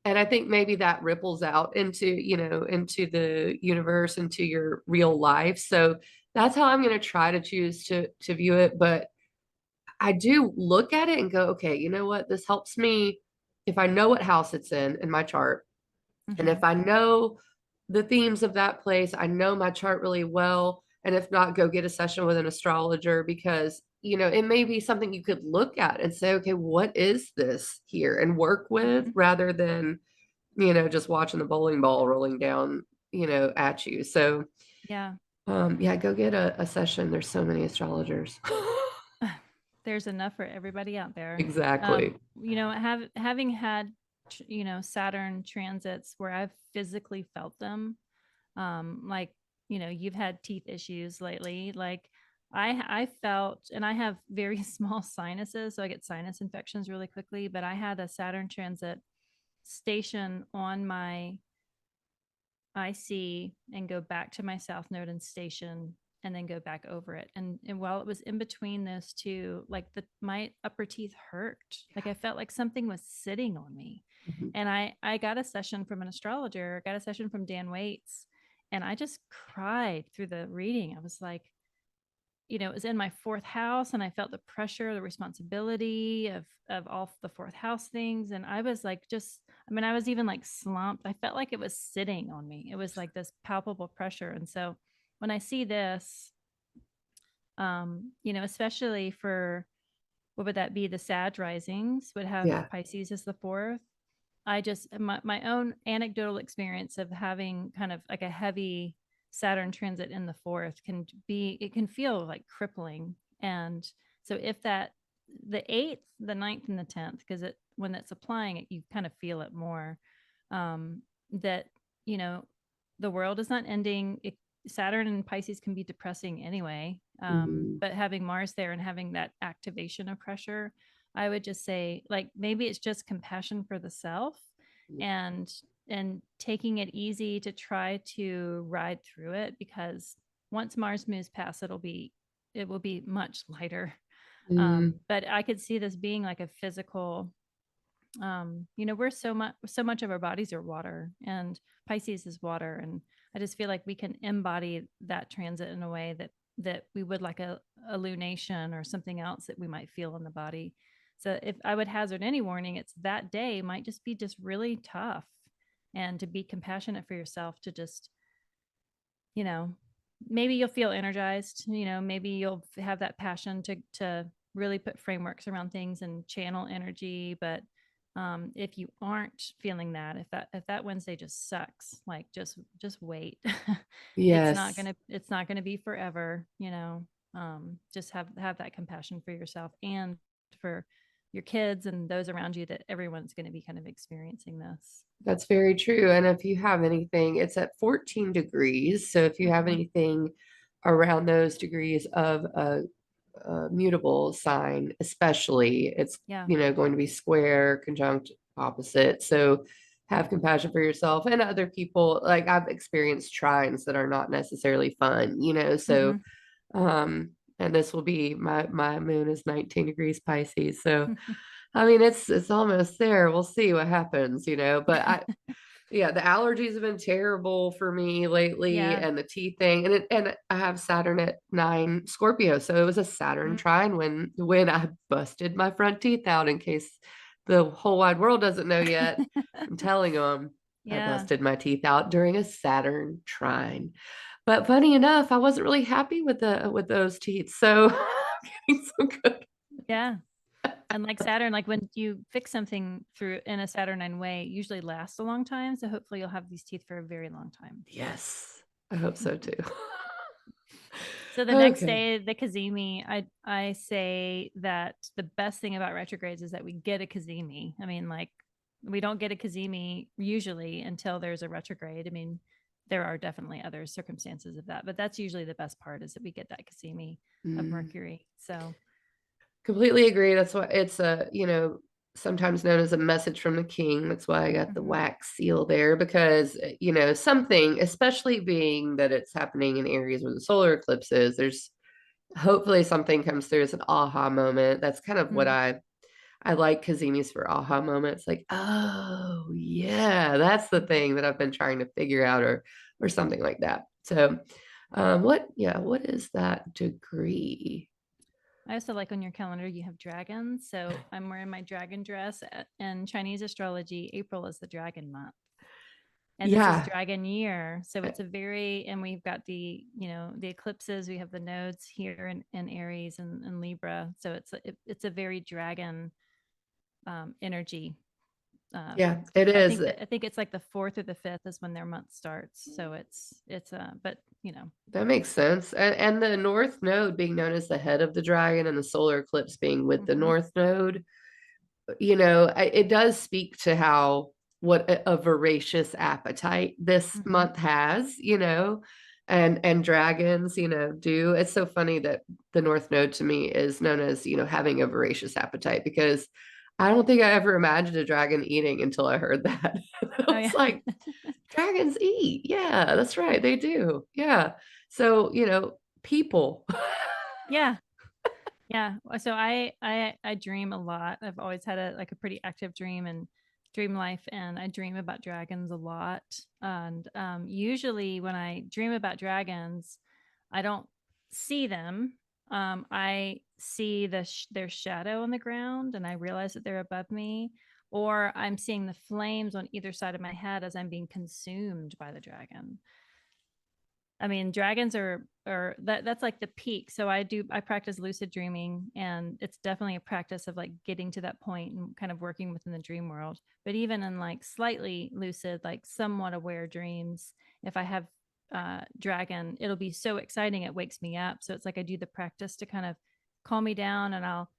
and I think maybe that ripples out into the universe, into your real life. So that's how I'm going to try to choose to view it. But I do look at it and go, okay, you know what? This helps me if I know what house it's in my chart. And if Mhm. I know the themes of that place, I know my chart really well. And if not, go get a session with an astrologer, because, it may be something you could look at and say, okay, what is this here, and work with, Mhm. rather than, just watching the bowling ball rolling down, at you. So, Yeah. yeah, go get a session. There's so many astrologers. There's enough for everybody out there. Exactly. Having had Saturn transits where I've physically felt them, like you've had teeth issues lately, like I felt, and I have very small sinuses, so I get sinus infections really quickly, but I had a Saturn transit station on my IC and go back to my south node and station, and then go back over it. And while it was in between those two, like my upper teeth hurt. Like I felt like something was sitting on me. Mhm. And I got a session from an astrologer, got a session from Dan Waits, and I just cried through the reading. I was like, it was in my fourth house, and I felt the pressure, the responsibility of all the fourth house things. And I was like, I was even like slumped. I felt like it was sitting on me. It was like this palpable pressure. And so when I see this, especially for, what would that be? The Sag risings would have Yeah. Pisces as the fourth. I just, my own anecdotal experience of having kind of like a heavy Saturn transit in the fourth it can feel like crippling. And so if the eighth, the ninth, and the 10th, because when it's applying it, you kind of feel it more. That, you know, the world is not ending. Saturn and Pisces can be depressing anyway. Mhm. But having Mars there and having that activation of pressure, I would just say, like, maybe it's just compassion for the self, and taking it easy to try to ride through it, because once Mars moves past, it will be much lighter. Mhm. But I could see this being like a physical, we're so much of our bodies are water, and Pisces is water. And I just feel like we can embody that transit in a way that we would like a lunation or something else that we might feel in the body. So if I would hazard any warning, it's that day might just be just really tough, and to be compassionate for yourself, to just, you know, maybe you'll feel energized, maybe you'll have that passion to really put frameworks around things and channel energy. But if you aren't feeling that, if that Wednesday just sucks, like, just wait. Yes. It's not gonna be forever. Just have that compassion for yourself and for your kids and those around you, that everyone's going to be kind of experiencing this. That's very true. And if you have anything, it's at 14 degrees. So if you have Mm-hmm. anything around those degrees of a mutable sign, especially, it's, Yeah. going to be square, conjunct, opposite. So have compassion for yourself and other people. Like, I've experienced trines that are not necessarily fun, so, Mm-hmm. um, and this will be my moon is 19 degrees Pisces. So, I mean, it's almost there. We'll see what happens, but yeah, the allergies have been terrible for me lately, Yeah. and the teeth thing, and I have Saturn at 9 Scorpio, so it was a Saturn Mm. trine when I busted my front teeth out. In case the whole wide world doesn't know yet, I'm telling them I Yeah. busted my teeth out during a Saturn trine. But funny enough, I wasn't really happy with those teeth, so I'm getting some good. Yeah. And like Saturn, like when you fix something through in a Saturnine way, it usually lasts a long time. So hopefully you'll have these teeth for a very long time. Yes, I hope so too. So the next Okay. day, the Kazemi, I say that the best thing about retrogrades is that we get a Kazemi. I mean, like, we don't get a Kazemi usually until there's a retrograde. I mean, there are definitely other circumstances of that, but that's usually the best part, is that we get that Kazemi of Mm. Mercury. So Completely agree. That's why it's a, sometimes known as a message from the king. That's why I got the Mhm. wax seal there because, something, especially being that it's happening in areas where the solar eclipse is, there's hopefully something comes through as an aha moment. That's kind of what Mm. I like Kazimis for aha moments. Like, oh yeah, that's the Mhm. thing that I've been trying to figure out, or something like that. So, what is that degree? I also like on your calendar you have dragons. So I'm wearing my dragon dress. In Chinese astrology, April is the dragon month. And this is Yeah, dragon year. So it's a very, and we've got the eclipses, we have the nodes here in Aries and Libra. So it's a very dragon energy. yeah, it I is. think I think it's like the fourth or the fifth is when their month starts. So but That makes sense. And the North Node being known as the head of the dragon and the solar eclipse being with the mhm, North Node, it does speak to how what a voracious appetite this mhm. month has, and dragons, do. It's so funny that the North Node to me is known as, having a voracious appetite because I don't think I ever imagined a dragon eating until I heard that. I Oh was yeah. like, dragons eat. Yeah, that's right. They do. Yeah. So, people. Yeah. Yeah. So I dream a lot. I've always had a pretty active dream and dream life, and I dream about dragons a lot. And usually when I dream about dragons, I don't see them. I see their shadow on the ground, and I realize that they're above me, or I'm seeing the flames on either side of my head as I'm being consumed by the dragon. I mean, dragons are that's like the peak. So I practice lucid dreaming, and it's definitely a practice of like getting to that point and kind of working within the dream world. But even in like slightly lucid, like somewhat aware dreams, if I have dragon, it'll be so exciting it wakes me up. So it's like I do the practice to kind of calm me down, and I'll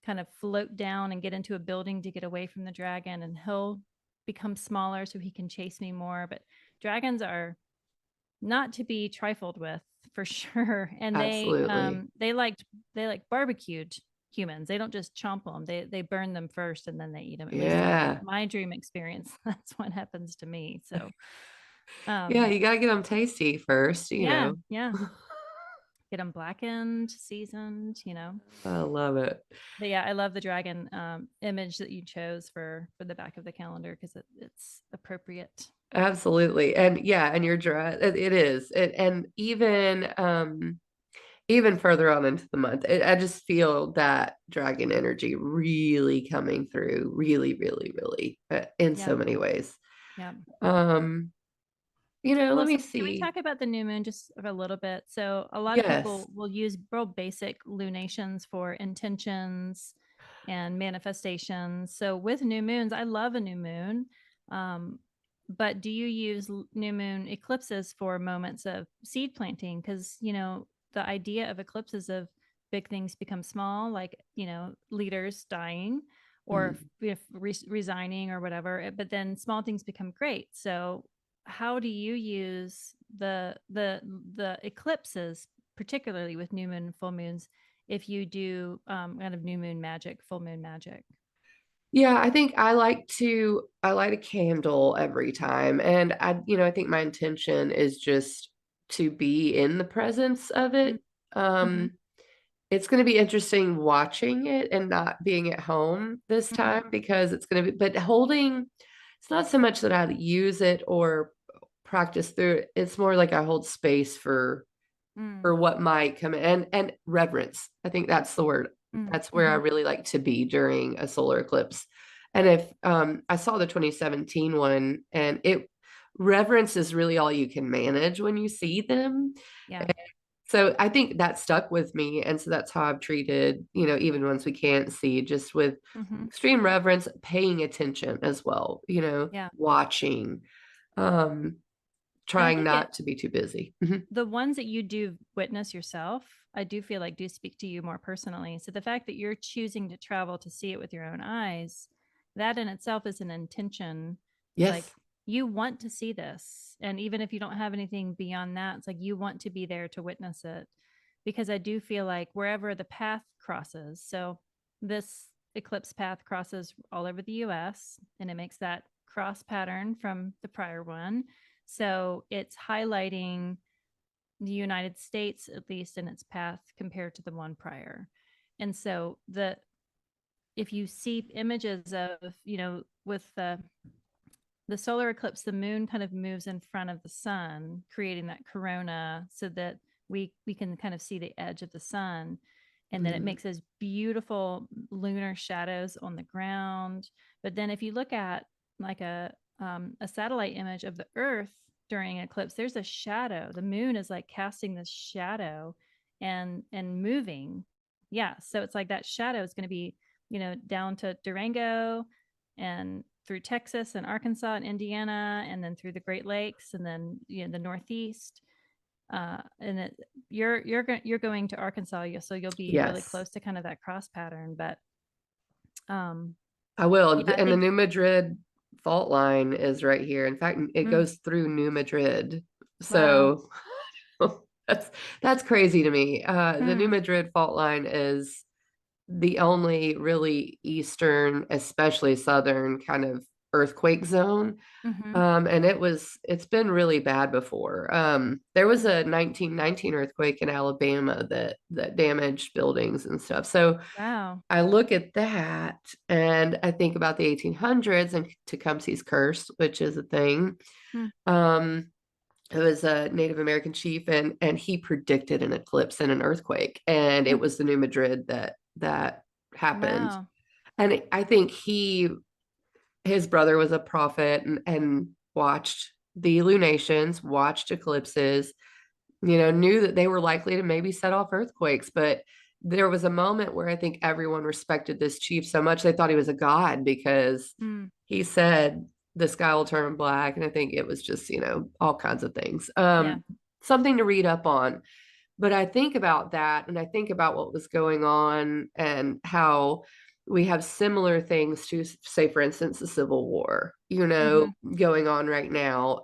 kind of float down and get into a building to get away from the dragon, and he'll become smaller so he can chase me more. But dragons are not to be trifled with for sure. And Absolutely. they like barbecued humans. They don't just chomp them. They burn them first and then they eat them. At least in my Yeah. my dream experience, that's what happens to me. So Yeah, um you gotta get them tasty first. yeah, yeah. Get them blackened, seasoned. I love it. But yeah, I love the dragon image that you chose for the back of the calendar because it's appropriate. Absolutely. And yeah, and your dress, it is. And even further on into the month, I just feel that dragon energy really coming through, really, really, really, in Yeah, so many ways. yeah. Um, Well, let me so can we see. talk about the new moon just for a little bit? So, a lot of Yes. people will use real basic lunations for intentions and manifestations. So, with new moons, I love a new moon. Um, but do you use new moon eclipses for moments of seed planting? Because, the idea of eclipses of big things become small, like, leaders dying or Mhm. if resigning or whatever, but then small things become great. So, how do you use the eclipses, particularly with new moon and full moons, if you do kind of new moon magic, full moon magic? Yeah, I think I light a candle every time. And I think my intention is just to be in the presence of it. Mm-hmm. Um, it's going to be interesting watching it and not being at home this Mm-hmm. time because but it's not so much that I use it or practice through it. It's more like I hold space for Mm-hmm. what might come in and reverence. I think that's the word. That's where I Mm-hmm. really like to be during a solar eclipse. And if I saw the 2017 one, and it reverence is really all you can manage when you see them. Yeah. So I think that stuck with me. And so that's how I've treated, even ones we can't see, just with Mm-hmm. extreme reverence, paying attention as well, Yeah. watching, um, And I trying think not to be too busy. Mhm. the ones that you do witness yourself, I do feel like do speak to you more personally. So the fact that you're choosing to travel to see it with your own eyes, that in itself is an intention. It's like Yes. you want to see this. And even if you don't have anything beyond that, it's like you want to be there to witness it. Because I do feel like wherever the path crosses, so this eclipse path crosses all over the US, and it makes that cross pattern from the prior one. So it's highlighting the United States, at least in its path, compared to the one prior. And so if you see images of, with the solar eclipse, the moon kind of moves in front of the sun, creating that corona so that we can kind of see the edge of the sun. And then it makes those beautiful lunar shadows on the ground. But then if you look at like a satellite image of the Earth during an eclipse, there's a shadow. The moon is like casting this shadow and moving. Yeah. So it's like that shadow is going to be, down to Durango and through Texas and Arkansas and Indiana, and then through the Great Lakes, and then the Northeast. And you're going to Arkansas, so you'll be really Yes, close to kind of that cross pattern. But I will. yeah, I And the think New Madrid fault line is right here. In fact, it mm, goes through New Madrid. wow. So that's crazy to me. The New Hmm. Madrid fault line is the only really eastern, especially southern kind of earthquake zone. Mm-hmm. And it's been really bad before. There was a 1919 earthquake in Alabama that damaged buildings and stuff. So Wow. I look at that and I think about the 1800s and Tecumseh's curse, which is a thing. Hmm. Um, it was a Native American chief, and he predicted an eclipse and an earthquake, and Hmm. it was the New Madrid that happened. Wow. And I think his brother was a prophet and watched the lunations, watched eclipses, knew that they were likely to maybe set off earthquakes. But there was a moment where I think everyone respected this chief so much they thought he was a god because Hmm. he said the sky will turn black. And I think it was just, all kinds of things. Yeah. Something to read up on. But I think about that and I think about what was going on and how we have similar things to, say, for instance, the Civil War, Mm-hmm. going on right now,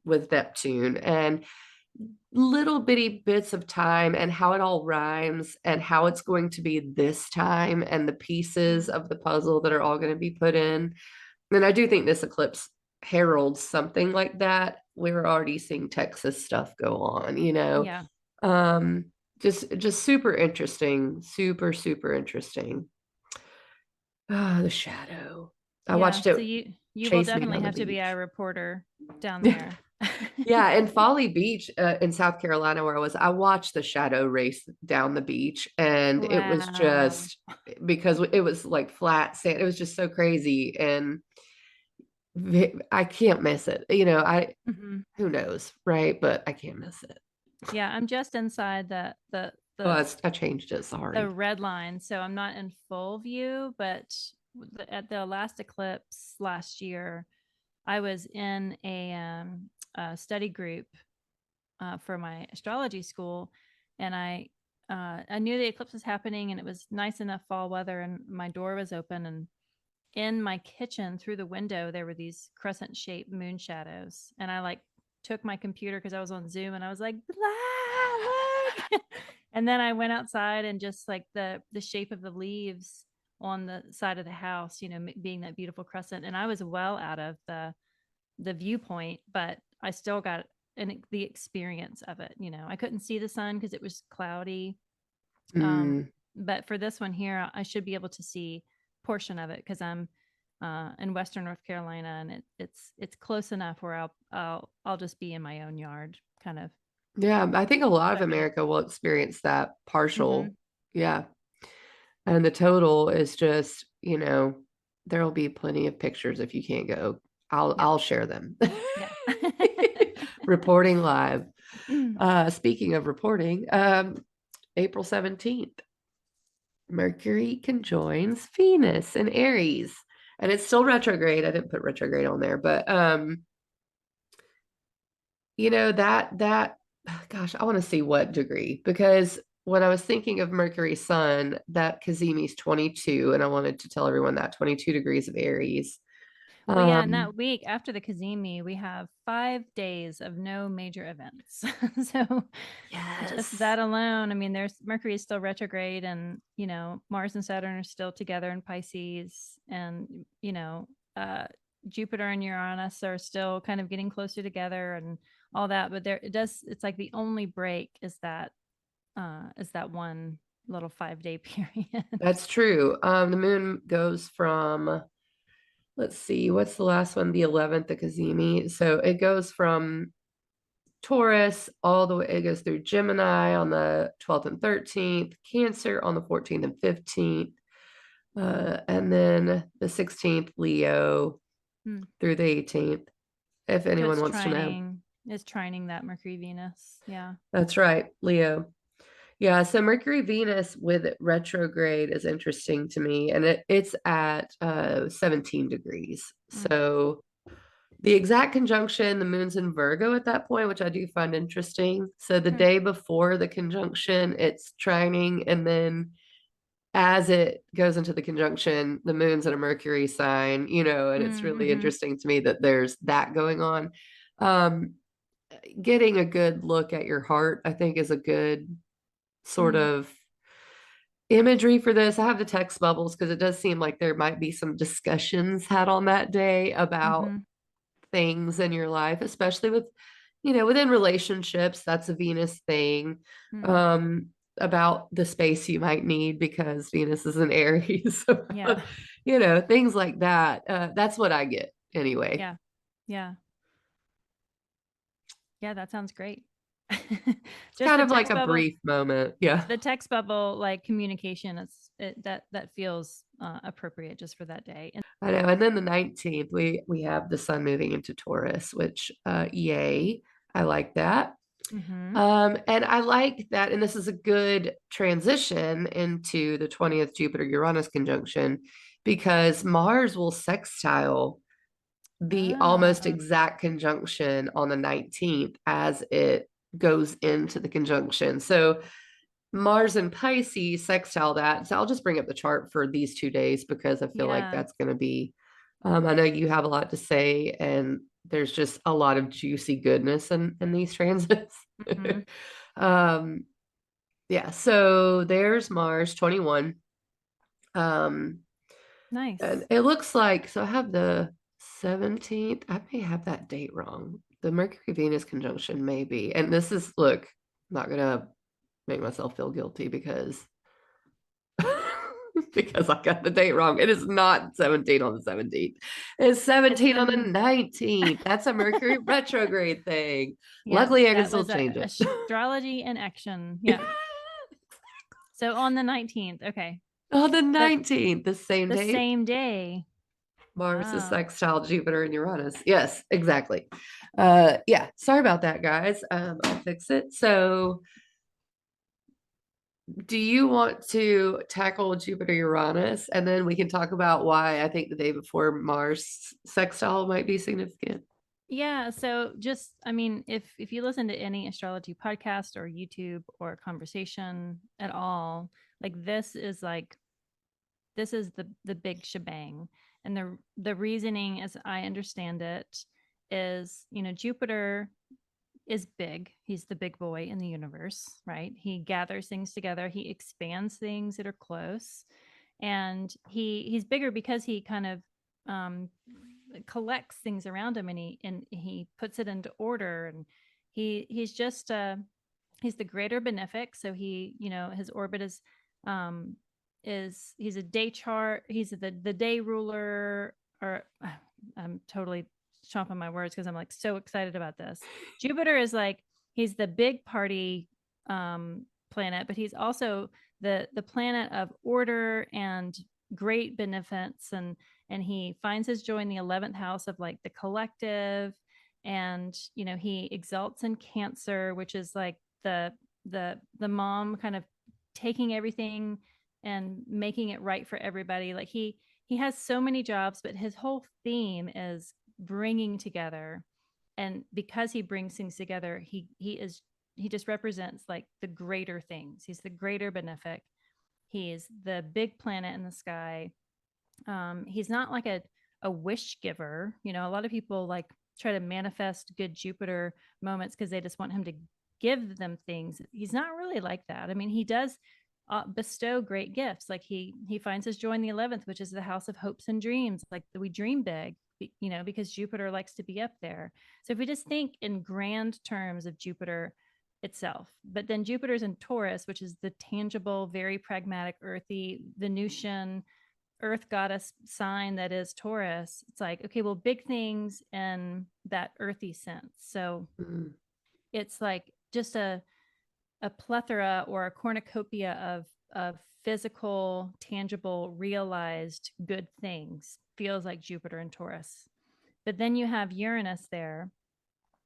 with Neptune, and little bitty bits of time and how it all rhymes and how it's going to be this time and the pieces Hmm. of the puzzle that are all going to be put in. And I do think this eclipse heralds something like that. We're already seeing Texas stuff go on. Yeah. um just super interesting, super interesting. The shadow. I Yeah. watched So it you will chase me definitely down the have to be beach. our reporter down there. Yeah, in Folly Beach, in South Carolina, where I watched the shadow race down the beach, and it was Wow. just because it was like flat sand. It was just so crazy, and I can't miss it. I Hmm. who knows, right? But I can't miss it. Yeah, I'm just inside Oh, I changed it. the Sorry. red line, so I'm not in full view. But at the last eclipse last year, I was in a study group for my astrology school, and I knew the eclipse was happening, and it was nice enough fall weather, and my door was open, and in my kitchen through the window there were these crescent shaped moon shadows, and I like took my computer because I was on Zoom, and I was like, look. And then I went outside, and just like the shape of the leaves on the side of the house, being that beautiful crescent, and I was well out of the viewpoint, but I still got the experience of it. I couldn't see the sun because it was cloudy. Um, Mm, but for this one here, I should be able to see portion of it because I'm in Western North Carolina, and it's close enough where I'll just be in my own yard, kind of yeah, I think a lot of soaking. America will experience that partial. Mm-hmm. Yeah. And the total is just, there will be plenty of pictures if you can't go. Yep. I'll share them. Yeah. Reporting live. Speaking of reporting, April 17th, Mercury conjoins Venus in Aries. And it's still retrograde. I didn't put retrograde on there, but that gosh, I want to see what degree, because when I was thinking of Mercury Sun, that Cazimi's 22, and I wanted to tell everyone that 22 degrees of Aries. Well, yeah, and Um, that week after the Kazemi, we have 5 days of no major events. So just yes, that alone, I mean, there's Mercury is still retrograde, and Mars and Saturn are still together in Pisces, and uh Jupiter and Uranus are still kind of getting closer together and all that. But it's like the only break is that one little 5 day period. that's true. The moon goes from, let's see, what's the last one? The 11th, the Kazemi. So it goes from Taurus all the way, it goes through Gemini on the 12th and 13th, Cancer on the 14th and 15th, and then the 16th, Leo Hmm. through the 18th, if So anyone wants to know. it's trining that Mercury Venus. Yeah. That's right, Leo. Yeah, so Mercury Venus with retrograde is interesting to me, and it's at 17 degrees. Mm. So the exact conjunction, the moon's in Virgo at that point, which I do find interesting. So the Hmm. day before the conjunction, it's trining, and then as it goes into the conjunction, the moon's in a Mercury sign, and it's really Mm-hmm. interesting to me that there's that going on. Um, Getting a good look at your heart, I think, is a good sort Mm-hmm. of imagery for this. I have the text bubbles because it does seem like there might be some discussions had on that day about Mm-hmm. things in your life, especially within relationships. That's a Venus thing. Mm. Um, about the space you might need because Venus is in Aries. So, Yeah. things like that. That's what I get anyway. Yeah. Yeah. Yeah. That sounds great. It's Just kind of like a brief moment. Yeah. the text bubble, like communication, that feels appropriate just for that day. And I know. And then the 19th, we have the sun moving into Taurus, which yay. I like that. mm-hmm. And I like that, and this is a good transition into the 20th Jupiter Uranus conjunction because Mars will sextile the almost Ah, exact conjunction on the 19th as it goes into the conjunction. So Mars and Pisces sextile that. So I'll just bring up the chart for these 2 days because I feel like yeah. that's going to be, I know you have a lot to say, and there's just a lot of juicy goodness in these transits. Mm-hmm. um, yeah, so there's Mars 21. Um, and Nice. it looks like, so I have the 17th. I may have that date wrong. The Mercury Venus conjunction, maybe. And this is, look, I'm not gonna make myself feel guilty because because I got the date wrong. It is not 17 on the 17th. It's It's 17 on the the 19th. That's a Mercury retrograde thing. yeah. Luckily, I can That still was change it. astrology in action. Yeah. So on the 19th. Okay. On the But 19th, the same the day, same day. Mars is Wow. sextile Jupiter and Uranus. Yes, exactly. Yeah, sorry about that, guys. I'll fix it. So, do you want to tackle Jupiter Uranus and then we can talk about why I think the day before Mars sextile might be significant? Yeah, so just I mean, if you listen to any astrology podcast or YouTube or conversation at all, this is the big shebang. And the reasoning, as I understand it, is Jupiter is big. He's the big boy in the universe, right? He gathers things together, he expands things that are close, and he's bigger because he kind of um collects things around him, and he puts it into order, and he's just he's the greater benefic. So he, his orbit um he's a day chart, he's the day ruler, or I'm totally chomping my words because I'm like so excited about this. Jupiter is like, he's the big party planet, but he's also the planet of order and great beneficence, and he finds his joy in the 11th house of like the collective. And he exalts in Cancer, which is like the mom kind of taking everything and making it right for everybody. Like he has so many jobs, but his whole theme is bringing together. And because he brings things together, he just represents like the greater things. He's the greater benefic. He's the big planet in the sky. He's not like a wish giver. You know, a lot of people like try to manifest good Jupiter moments because they just want him to give them things. He's not really like that. I mean, he does bestow great gifts. Like he finds his joy in the 11th, which is the house of hopes and dreams. Like we dream big, you know, because Jupiter likes to be up there. So if we just think in grand terms of Jupiter itself, but then Jupiter's in Taurus, which is the tangible, very pragmatic, earthy, Venusian, earth goddess sign that is Taurus. It's like, okay, well, big things in that earthy sense. So Mm. it's like just a plethora or a cornucopia of physical, tangible, realized good things. Feels like Jupiter and Taurus. But then you have Uranus there,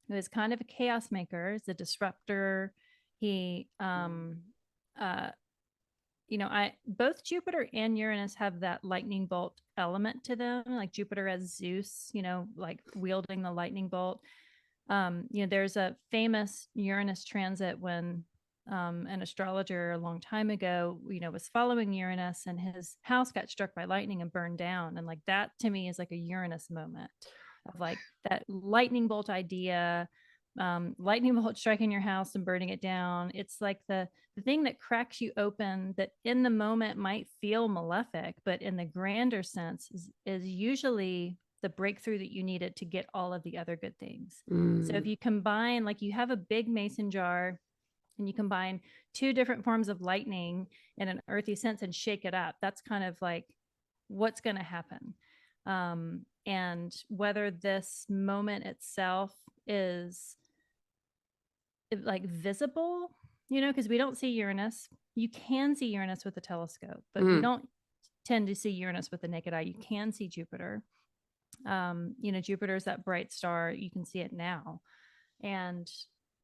who is kind of a chaos maker, is a disruptor. He uh you know, I both Jupiter and Uranus have that lightning bolt element to them, like Jupiter as Zeus, you know, like wielding the lightning bolt. You know, there's a famous Uranus transit when an astrologer a long time ago, you know, was following Uranus and his house got struck by lightning and burned down. And like that to me is like a Uranus moment of like that lightning bolt idea, lightning bolt striking your house and burning it down. It's like the thing that cracks you open that in the moment might feel malefic, but in the grander sense is usually the breakthrough that you needed to get all of the other good things. So if Mm. you combine, like you have a big mason jar and you combine two different forms of lightning in an earthy sense and shake it up, that's kind of like what's going to happen. And whether this moment itself is like visible, you know, because we don't see Uranus. You can see Uranus with a telescope, but we Mm. don't tend to see Uranus with the naked eye. You can see Jupiter. You know, Jupiter is that bright star. You can see it now. And,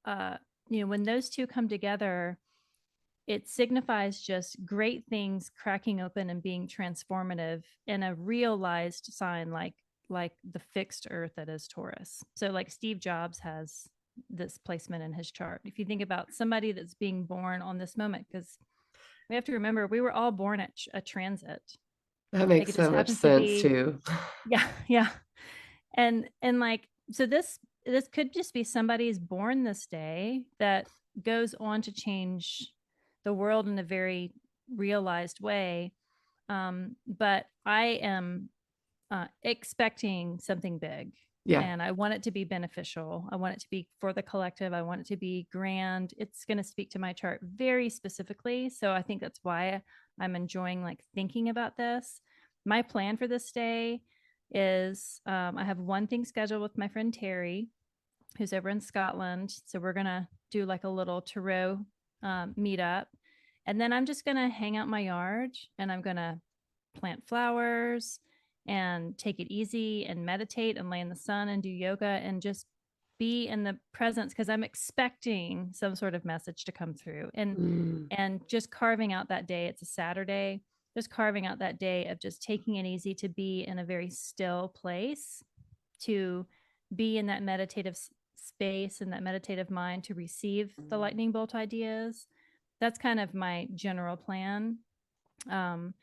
uh, you know, when those two come together, it signifies just great things cracking open and being transformative in a realized sign like the fixed earth that is Taurus. So like Steve Jobs has this placement in his chart. If you think about somebody that's being born on this moment, because we have to remember we were all born at a transit. That Like makes it just so much happens to sense be, too. yeah, yeah. And like so this could just be somebody's born this day that goes on to change the world in a very realized way. But I am expecting something big, Yeah. and I want it to be beneficial. I want it to be for the collective. I want it to be grand. It's going to speak to my chart very specifically. So I think that's why I'm enjoying like thinking about this. My plan for this day is I have one thing scheduled with my friend Terry, who's over in Scotland. So we're going to do like a little tarot meetup. And then I'm just going to hang out my yard and I'm going to plant flowers and take it easy and meditate and lay in the sun and do yoga and just be in the presence because I'm expecting some sort of message to come through Mm. and just carving out that day. It's a Saturday, just carving out that day of just taking it easy to be in a very still place, to be in that meditative space and that meditative mind to receive the lightning bolt ideas. That's kind of my general plan. Um,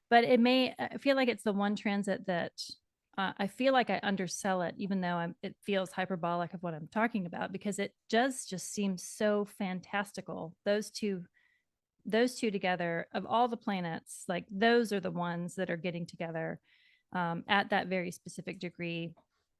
but I feel like it's the one transit that I feel like I undersell it, even though it feels hyperbolic of what I'm talking about, because it does just seem so fantastical. Those two together, of all the planets, like those are the ones that are getting together at that very specific degree.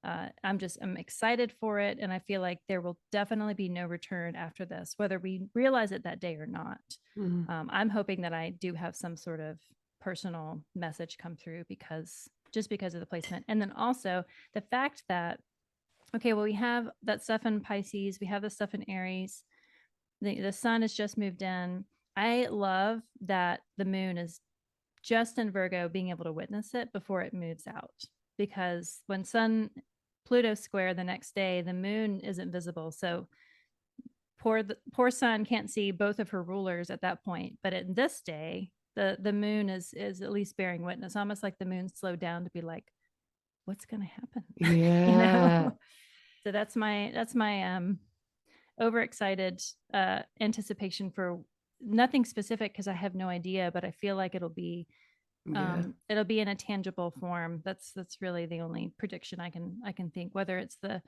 I'm excited for it, and I feel like there will definitely be no return after this, whether we realize it that day or not. Mm. I'm hoping that I do have some sort of personal message come through because of the placement, and then also the fact that okay, well we have that stuff in Pisces, we have the stuff in Aries, the sun has just moved in. I love that the moon is just in Virgo, being able to witness it before it moves out. Because when Sun Pluto square the next day, the moon isn't visible. So poor Sun can't see both of her rulers at that point. But in this day, the moon is at least bearing witness, almost like the moon slowed down to be like, what's going to happen? You Yeah. know? So that's my overexcited anticipation for nothing specific because I have no idea, but I feel like it'll be Yeah. It'll be in a tangible form. That's really the only prediction I can think. Whether it's the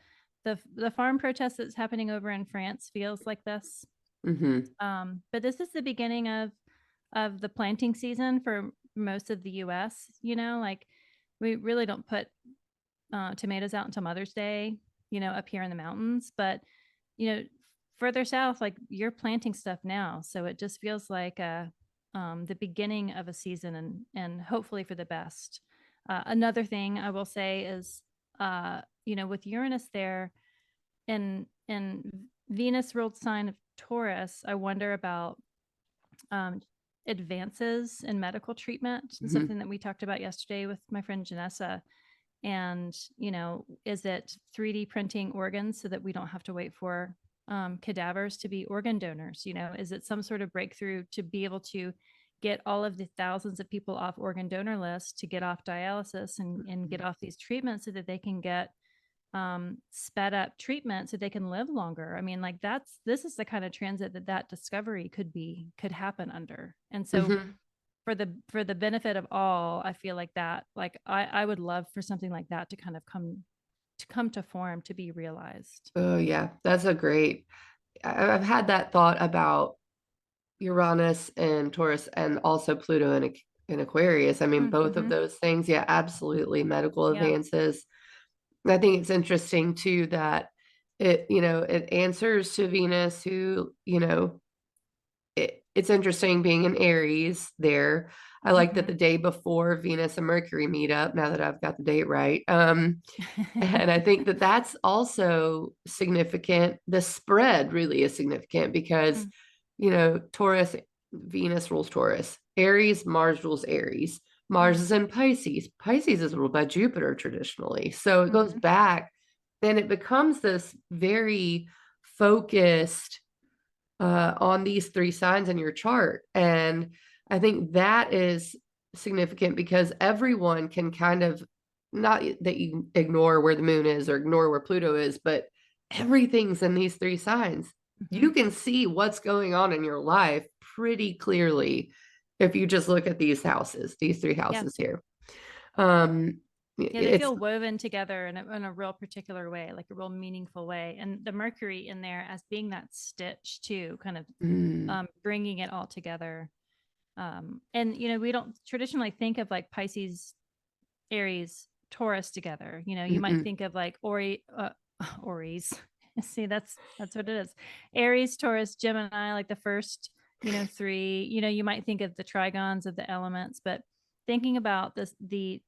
farm protest that's happening over in France feels like this. Hmm. But this is the beginning of the planting season for most of the US. Like we really don't put tomatoes out until Mother's Day, up here in the mountains. But, you know, further south, like you're planting stuff now. So it just feels like the beginning of a season and hopefully for the best. Another thing I will say is, with Uranus there and Venus ruled sign of Taurus, I wonder about um, advances in medical treatment, Hmm. something that we talked about yesterday with my friend Janessa. And, is it 3D printing organs so that we don't have to wait for cadavers to be organ donors? Is it some sort of breakthrough to be able to get all of the thousands of people off organ donor lists to get off dialysis and get off these treatments so that they can get sped up treatment so they can live longer? I mean, like this is the kind of transit that discovery could happen under. And so Hmm. for the benefit of all, I feel like that, like I would love for something like that to kind of come to form, to be realized. Oh, yeah. That's a great. I've had that thought about Uranus and Taurus and also Pluto in Aquarius. I mean, both of Mm-hmm. those things, yeah, absolutely. Medical Yeah. advances. I think it's interesting too that it answers to Venus, who, it's interesting being in Aries there. I like that Mm-hmm. the day before Venus and Mercury meet up, now that I've got the date right. And I think that that's also significant. The spread really is significant because, Taurus, Venus rules Taurus, Aries, Mars rules Aries. Mars is in Pisces. Pisces is ruled by Jupiter traditionally. So it goes Mm-hmm. back and it becomes this very focused on these three signs in your chart. And I think that is significant because everyone can kind of, not that you ignore where the moon is or ignore where Pluto is, but everything's in these three signs. Mm-hmm. You can see what's going on in your life pretty clearly if you just look at these three Yeah. houses here. Um, Yeah, they it's feel woven together in a real particular way, like a real meaningful way. And the Mercury in there as being that stitch too, kind of mm, bringing it all together. And we don't traditionally think of like Pisces, Aries, Taurus together. You might mm-mm. think of like Aries. See, that's what it is. Aries, Taurus, Gemini, like the first, three. You might think of the trigons of the elements, but thinking about this, the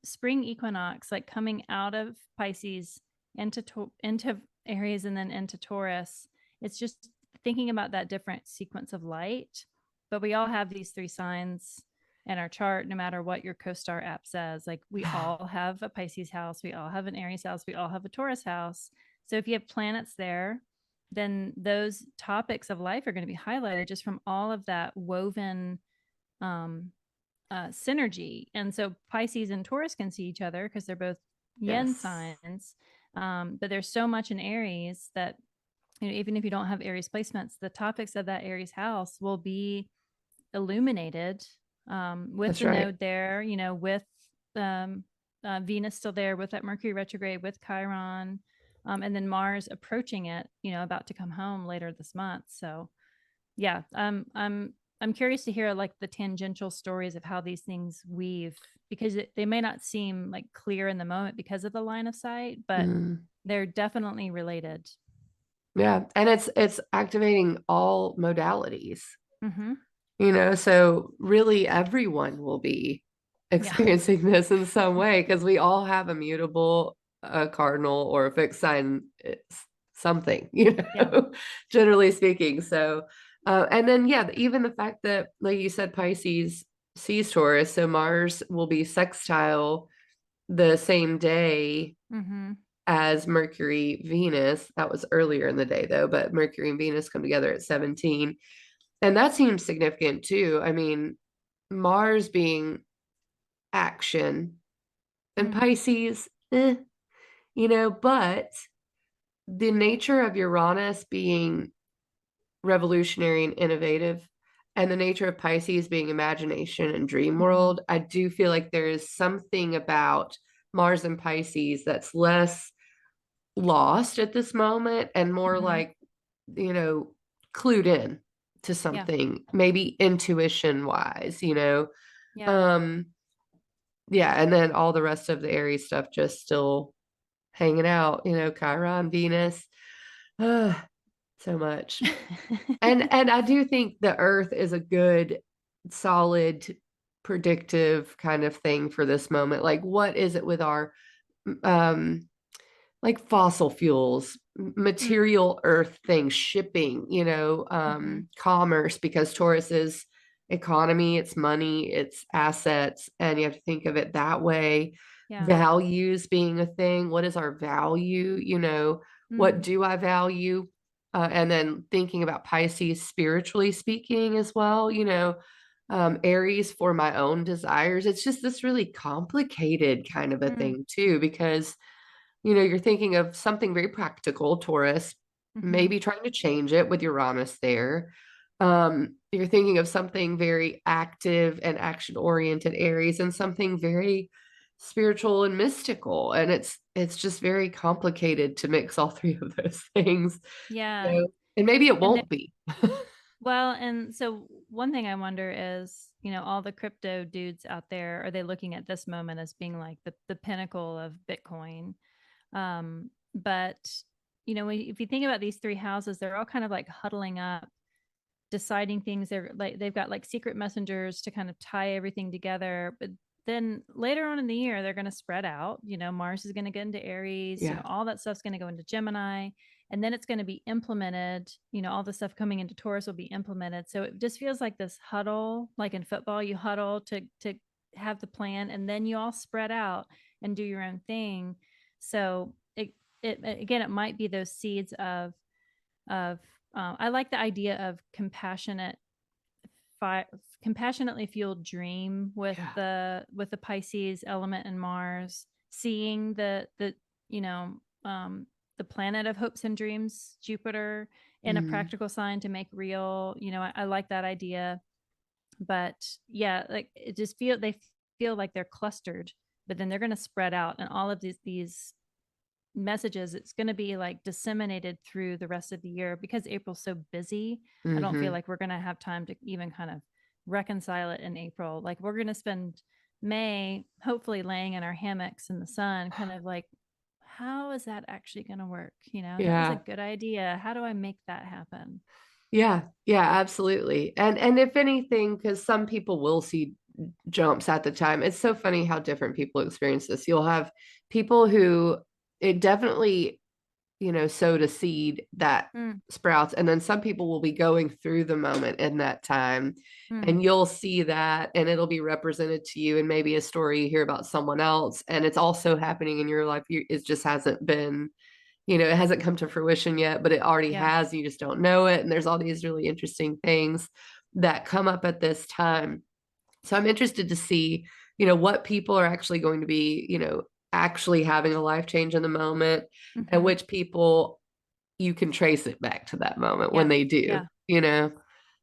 spring equinox, like coming out of Pisces into Aries and then into Taurus. It's just thinking about that different sequence of light. But we all have these three signs in our chart, no matter what your CoStar app says. Like we all have a Pisces house, we all have an Aries house, we all have a Taurus house. So if you have planets there, then those topics of life are going to be highlighted just from all of that woven um, synergy. And so Pisces and Taurus can see each other because they're both yin Yes, signs. But there's so much in Aries that, even if you don't have Aries placements, the topics of that Aries house will be illuminated with that's the right. node there, with um, Venus still there, with that Mercury retrograde, with Chiron, and then Mars approaching it, about to come home later this month. So yeah, I'm curious to hear like the tangential stories of how these things weave, because they may not seem like clear in the moment because of the line of sight, but Mm. they're definitely related. Yeah, and it's activating all modalities, Mm-hmm. so really everyone will be Yeah. experiencing this in some way because we all have a mutable, a cardinal, or a fixed sign, it's something, Yeah. generally speaking. So, and then, yeah, even the fact that, like you said, Pisces sees Taurus, so Mars will be sextile the same day Mm-hmm. as Mercury, Venus. That was earlier in the day though, but Mercury and Venus come together at 17. And that seems significant too. I mean, Mars being action and Mm. Pisces, but the nature of Uranus being revolutionary and innovative and the nature of Pisces being imagination and dream Hmm. world, I do feel like there is something about Mars and Pisces that's less lost at this moment and more Hmm. like, you know, clued in to Yeah. something, maybe intuition wise, you know. Yeah. Um, yeah, and then all the rest of the Aries stuff just still hanging out, you know, Chiron, Venus, ah, so much. And I do think the Earth is a good, solid, predictive kind of thing for this moment. Like, what is it with our um like fossil fuels, Mm. material earth things, shipping, Hmm. commerce, because Taurus is economy, it's money, it's assets, and you have to think of it that way. Yeah. Values being a thing. What is our value? What Mm. do I value? And then thinking about Pisces spiritually speaking as well, Aries for my own desires. It's just this really complicated kind of a Mm. thing too, because you're thinking of something very practical, Taurus, Hmm. maybe trying to change it with Uranus there. You're thinking of something very active and action oriented, Aries, and something very spiritual and mystical. And it's just very complicated to mix all three of those things. Yeah. And maybe it And there, won't be. well, and so one thing I wonder is, all the crypto dudes out there, are they looking at this moment as being like the pinnacle of Bitcoin? But if you think about these three houses, they're all kind of like huddling up, deciding things. They're like they've got like secret messengers to kind of tie everything together. But then later on in the year, they're going to spread out. Mars is going to get into Aries. Yeah. All that stuff's going to go into Gemini, and then it's going to be implemented. All the stuff coming into Taurus will be implemented. So it just feels like this huddle, like in football, you huddle to have the plan, and then you all spread out and do your own thing. So it again, it might be those seeds of I like the idea of fi- compassionately fueled dream Yeah. with the Pisces element and Mars, seeing you know the planet of hopes and dreams, Jupiter, in a Mm. practical sign to make real. I like that idea, but yeah, like they feel like they're clustered, but then they're going to spread out, and all of these messages, it's going to be like disseminated through the rest of the year because April's so busy. I don't feel Hmm. like we're going to have time to even kind of reconcile it in April. Like we're going to spend May hopefully laying in our hammocks in the sun, kind of like, how is that actually going to work? That was a Yeah. good idea. How do I make that happen? Yeah. Yeah, absolutely. And if anything, because some people will see jumps at the time. It's so funny how different people experience this. You'll have people who it definitely, sowed a seed that Mm, sprouts, and then some people will be going through the moment in that time, mm, and you'll see that, and it'll be represented to you, and maybe a story you hear about someone else, and it's also happening in your life. It just hasn't been, it hasn't come to fruition yet, but it already yeah. has. You just don't know it, and there's all these really interesting things that come up at this time. So I'm interested to see, what people are actually going to be, actually having a life change in the moment, and Hmm. which people you can trace it back to that moment when Yeah. they do, Yeah. you know.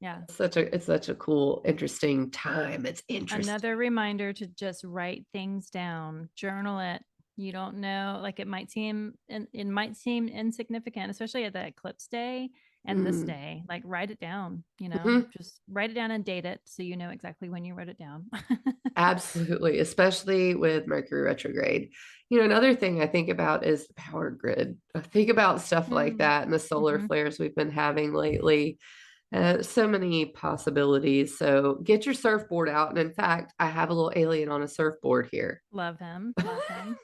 Yeah. It's such a cool, interesting time. It's interesting. Another reminder to just write things down, journal it. You don't know, like it might seem insignificant, especially at that eclipse day and this Mm. day. Like write it down, Mhm. just write it down and date it so you know exactly when you wrote it down. Absolutely, especially with Mercury retrograde. Another thing I think about is the power grid. I think about stuff like Mm. that and the solar Hmm. flares we've been having lately. So many possibilities. So get your surfboard out. And in fact, I have a little alien on a surfboard here. Love him. Love him.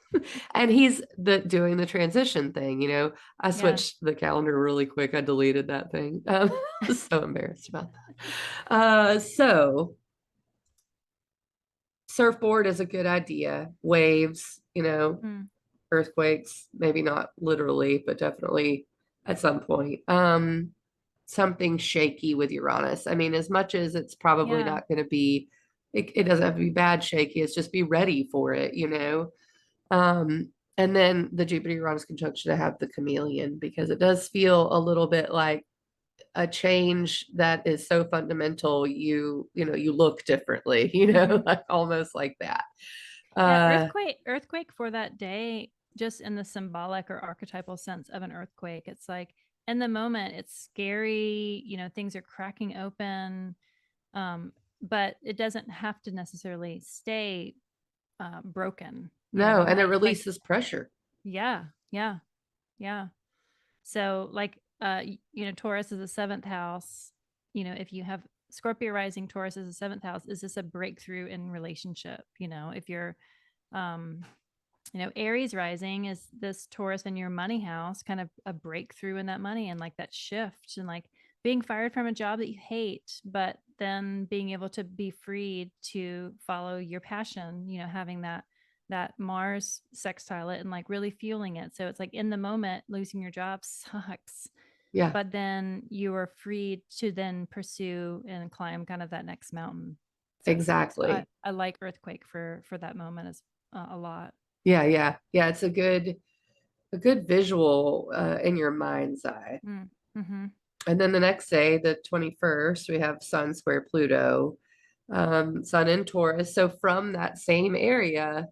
And he's doing the transition thing. I Yeah. switched the calendar really quick. I deleted that thing. So embarrassed about that. So surfboard is a good idea. Waves, Mm. earthquakes, maybe not literally, but definitely at some point. Something shaky with Uranus. I mean, as much as it's probably Yeah. not going to be, it doesn't have to be bad shaky. It's just be ready for it, Um, and then the Jupiter Uranus conjunction, to have the chameleon, because it does feel a little bit like a change that is so fundamental, you look differently, Mhm. like almost like that. Yeah, Uh, earthquake for that day, just in the symbolic or archetypal sense of an earthquake. It's like in the moment, it's scary, things are cracking open. Um, but it doesn't have to necessarily stay broken, no, and it like releases pressure. yeah, yeah, yeah. So like Taurus is the seventh house. If you have Scorpio rising, Taurus is the seventh house. Is this a breakthrough in relationship? If you're um Aries rising is this Taurus in your money house, kind of a breakthrough in that money and like that shift and like being fired from a job that you hate, but then being able to be freed to follow your passion, having that Mars sextile it and like really fueling it. So it's like in the moment, losing your job sucks, Yeah, but then you are free to then pursue and climb kind of that next mountain. So exactly. I like earthquake for that moment as a lot. Yeah, yeah, yeah. It's a good visual in your mind's eye. Mm. Mm-hmm. And then the next day, the 21st, we have Sun square Pluto, Sun in Taurus. So from that same area,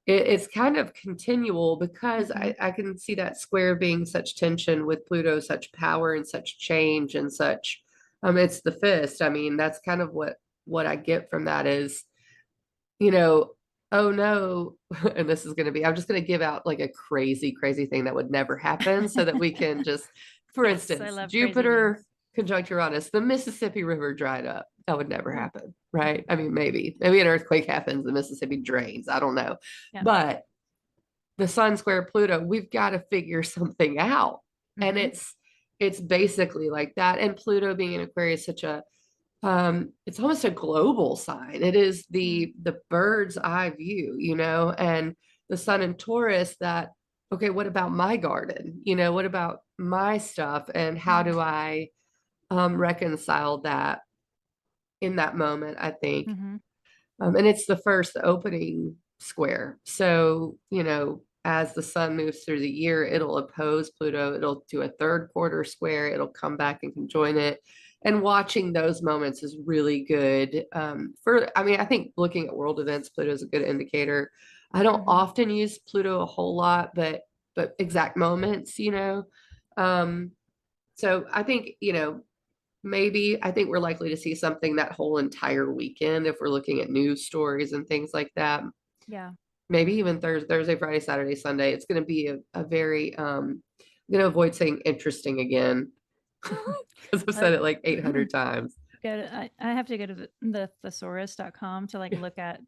it's kind of continual because Mm-hmm. I can see that square being such tension with Pluto, such power and such change and such. It's the fist. I mean, that's kind of what I get from that is, you know, oh no, and this is going to be, I'm just going to give out like a crazy, crazy thing that would never happen so that we can just, for Yes, I instance, love crazy things. Jupiter conjunct Uranus, the Mississippi River dried up. That would never Mm. happen, right? I mean, maybe an earthquake happens, the Mississippi drains. I don't know. Yeah. But the Sun square Pluto, we've got to figure something out. And Mm-hmm. it's basically like that. And Pluto being in Aquarius, such a it's almost a global sign. It is Mm. the bird's eye view, and the sun in Taurus that, okay, what about my garden? What about my stuff? And how Mm. do I reconcile that in that moment, I think. Mm-hmm. And it's the first opening square. So, as the sun moves through the year, it'll oppose Pluto. It'll do a third quarter square. It'll come back and conjoin it. And watching those moments is really good. I mean, I think looking at world events, Pluto is a good indicator. I don't Mm-hmm. often use Pluto a whole lot, but exact moments. Um, so I think, maybe I think we're likely to see something that whole entire weekend if we're looking at news stories and things like that. Yeah. Maybe even Thursday, Friday, Saturday, Sunday. It's going to be a very I'm going to avoid saying interesting again because I've Uh, said it like 800 times. I have to go to the thesaurus.com to like look at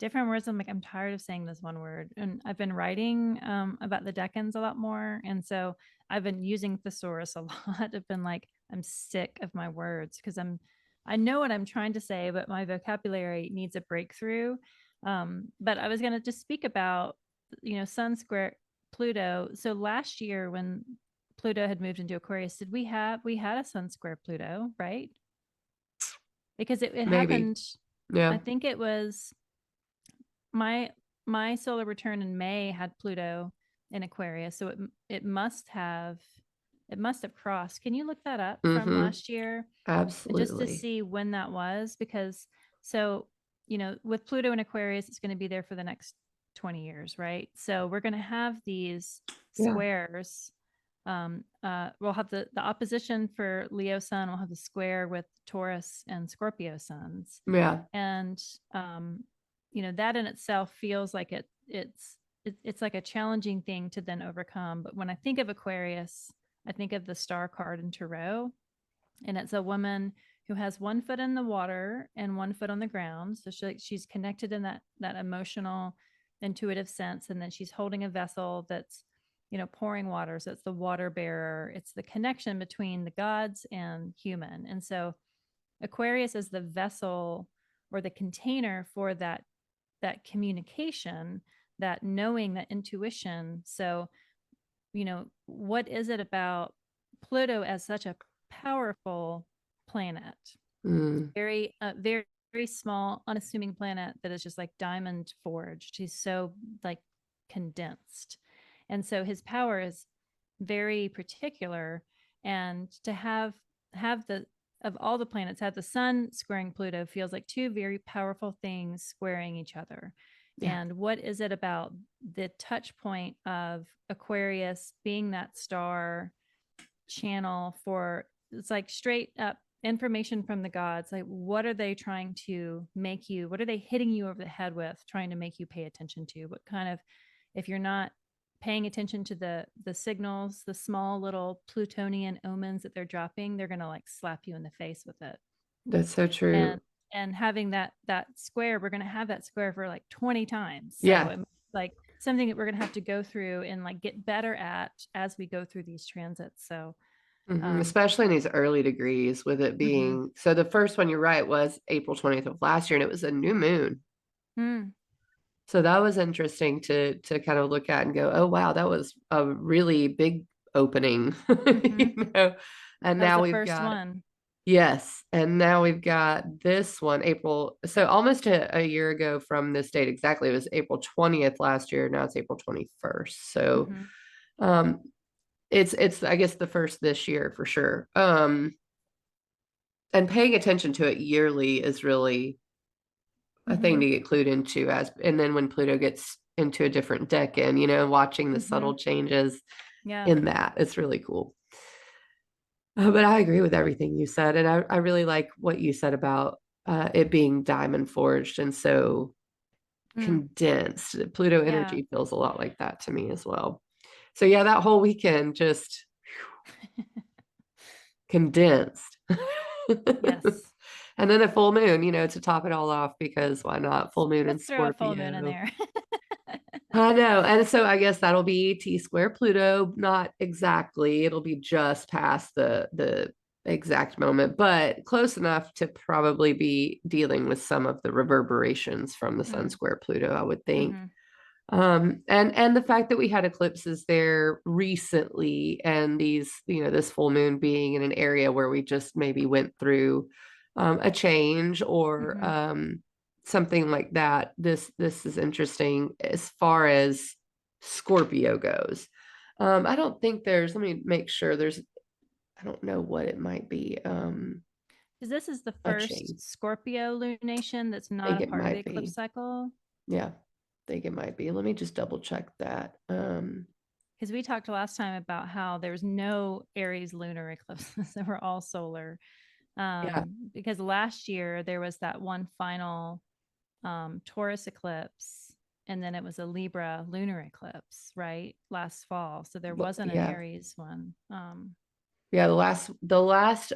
different words. I'm tired of saying this one word. And I've been writing about the decans a lot more. And so I've been using thesaurus a lot. I've been like, I'm sick of my words because I know what I'm trying to say, but my vocabulary needs a breakthrough. But I was gonna just speak about, Sun square Pluto. So last year when Pluto had moved into Aquarius, we had a Sun square Pluto, right? Because it Maybe. happened, I Yeah. think it was my my solar return in May had Pluto in Aquarius, so it must have crossed. Can you look that up from Mm-hmm. last year and just to Absolutely. see when that was? Because so with Pluto in Aquarius, it's going to be there for the next 20 years, right? So we're going to have these Yeah. squares. We'll have the opposition for Leo Sun. We'll have the square with Taurus and Scorpio suns, Yeah. and um, that in itself feels like it's like a challenging thing to then overcome. But when I think of Aquarius, I think of the star card in Tarot, and it's a woman who has one foot in the water and one foot on the ground. So she's connected in that emotional, intuitive sense, and then she's holding a vessel that's pouring water. So it's the water bearer. It's the connection between the gods and human. And so Aquarius is the vessel or the container for that communication, that knowing, that intuition. So what is it about Pluto as such a powerful planet? Mm. Very, very small, unassuming planet that is just like diamond forged. He's so like condensed. And so his power is very particular. And to have have the of all the planets, have the sun squaring Pluto feels like two very powerful things squaring each other. Yeah. And what is it about the touch point of Aquarius being that star channel for, it's like straight up information from the gods? Like, what are they trying to make you, what are they hitting you over the head with, trying to make you pay attention to? What kind of, if you're not paying attention to the signals, the small little Plutonian omens that they're dropping, they're going to like slap you in the face with it. That's so true. And having that square, we're going to have that square for like 20 times. So Yeah. it, like something that we're going to have to go through and like get better at as we go through these transits. So um Especially in these early degrees, with it mhm. being so the first one, you're right, was April 20th of last year, and it was a new moon. Mm, So that was interesting to kind of look at and go, oh wow, that was a really big opening, mhm. you know. And That was now the we've first got, one. yes, and now we've got this one, April. So almost a year ago from this date exactly, it was April 20th last year. Now it's April 21st. So Mhm. um it's I guess the first this year for sure. And paying attention to it yearly is really a thing Mhm. to get clued into, as and then when Pluto gets into a different decan, watching the Mhm. subtle changes Yeah. in that, it's really cool. But I agree with everything you said, and I really like what you said about it being diamond forged and so Mm, condensed. Pluto yeah. energy feels a lot like that to me as well. So yeah, that whole weekend just condensed. Yes. And then a full moon, to top it all off, because why not? Full moon in Let's throw a full moon in Scorpio. there. I know. And so I guess that'll be T square Pluto, not exactly. It'll be just past the exact moment, but close enough to probably be dealing with some of the reverberations from the sun Mm, square Pluto, I would think. mhm. And the fact that we had eclipses there recently, and this full moon being in an area where we just maybe went through a change, or Mhm. something like that. This is interesting as far as Scorpio goes. I don't think there's, let me make sure there's, I don't know what it might be. Because this is the A first change. Scorpio lunation that's I not think a it part of the might eclipse be. cycle. Yeah, I think it might be. Let me just double check that. Because we talked last time about how there's no Aries lunar eclipses, they were all solar. Yeah, Because last year there was that one final Taurus eclipse, and then it was a Libra lunar eclipse, right? Last fall. So there wasn't an yeah. Aries one. Yeah, the last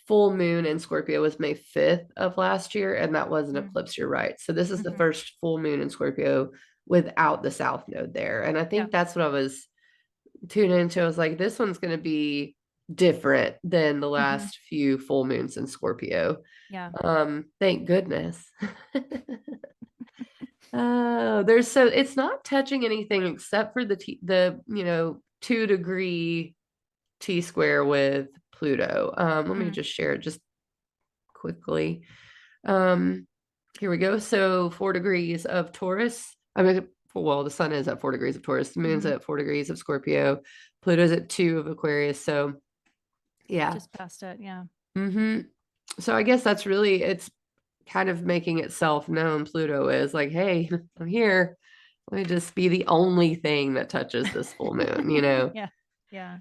full moon in Scorpio was May 5th of last year, and that was an Mm, eclipse, you're right. So this is the mhm. first full moon in Scorpio without the south node there. And I Yeah. think that's what I was tuning into. I was like, this one's gonna be different than the Hmm. last few full moons in Scorpio. Yeah. Thank goodness. Oh, so it's not touching anything except for the 2-degree T square with Pluto. Let me Mm, just share it just quickly. Um, Here we go. So 4 degrees of Taurus. I mean, well, the sun is at 4 degrees of Taurus, the moon's hmm. at 4 degrees of Scorpio, Pluto's at 2 of Aquarius. So yeah. Just past it. Yeah. hmm So I guess that's really, it's kind of making itself known. Pluto is like, hey, I'm here. Let me just be the only thing that touches this full moon. Yeah. Yeah.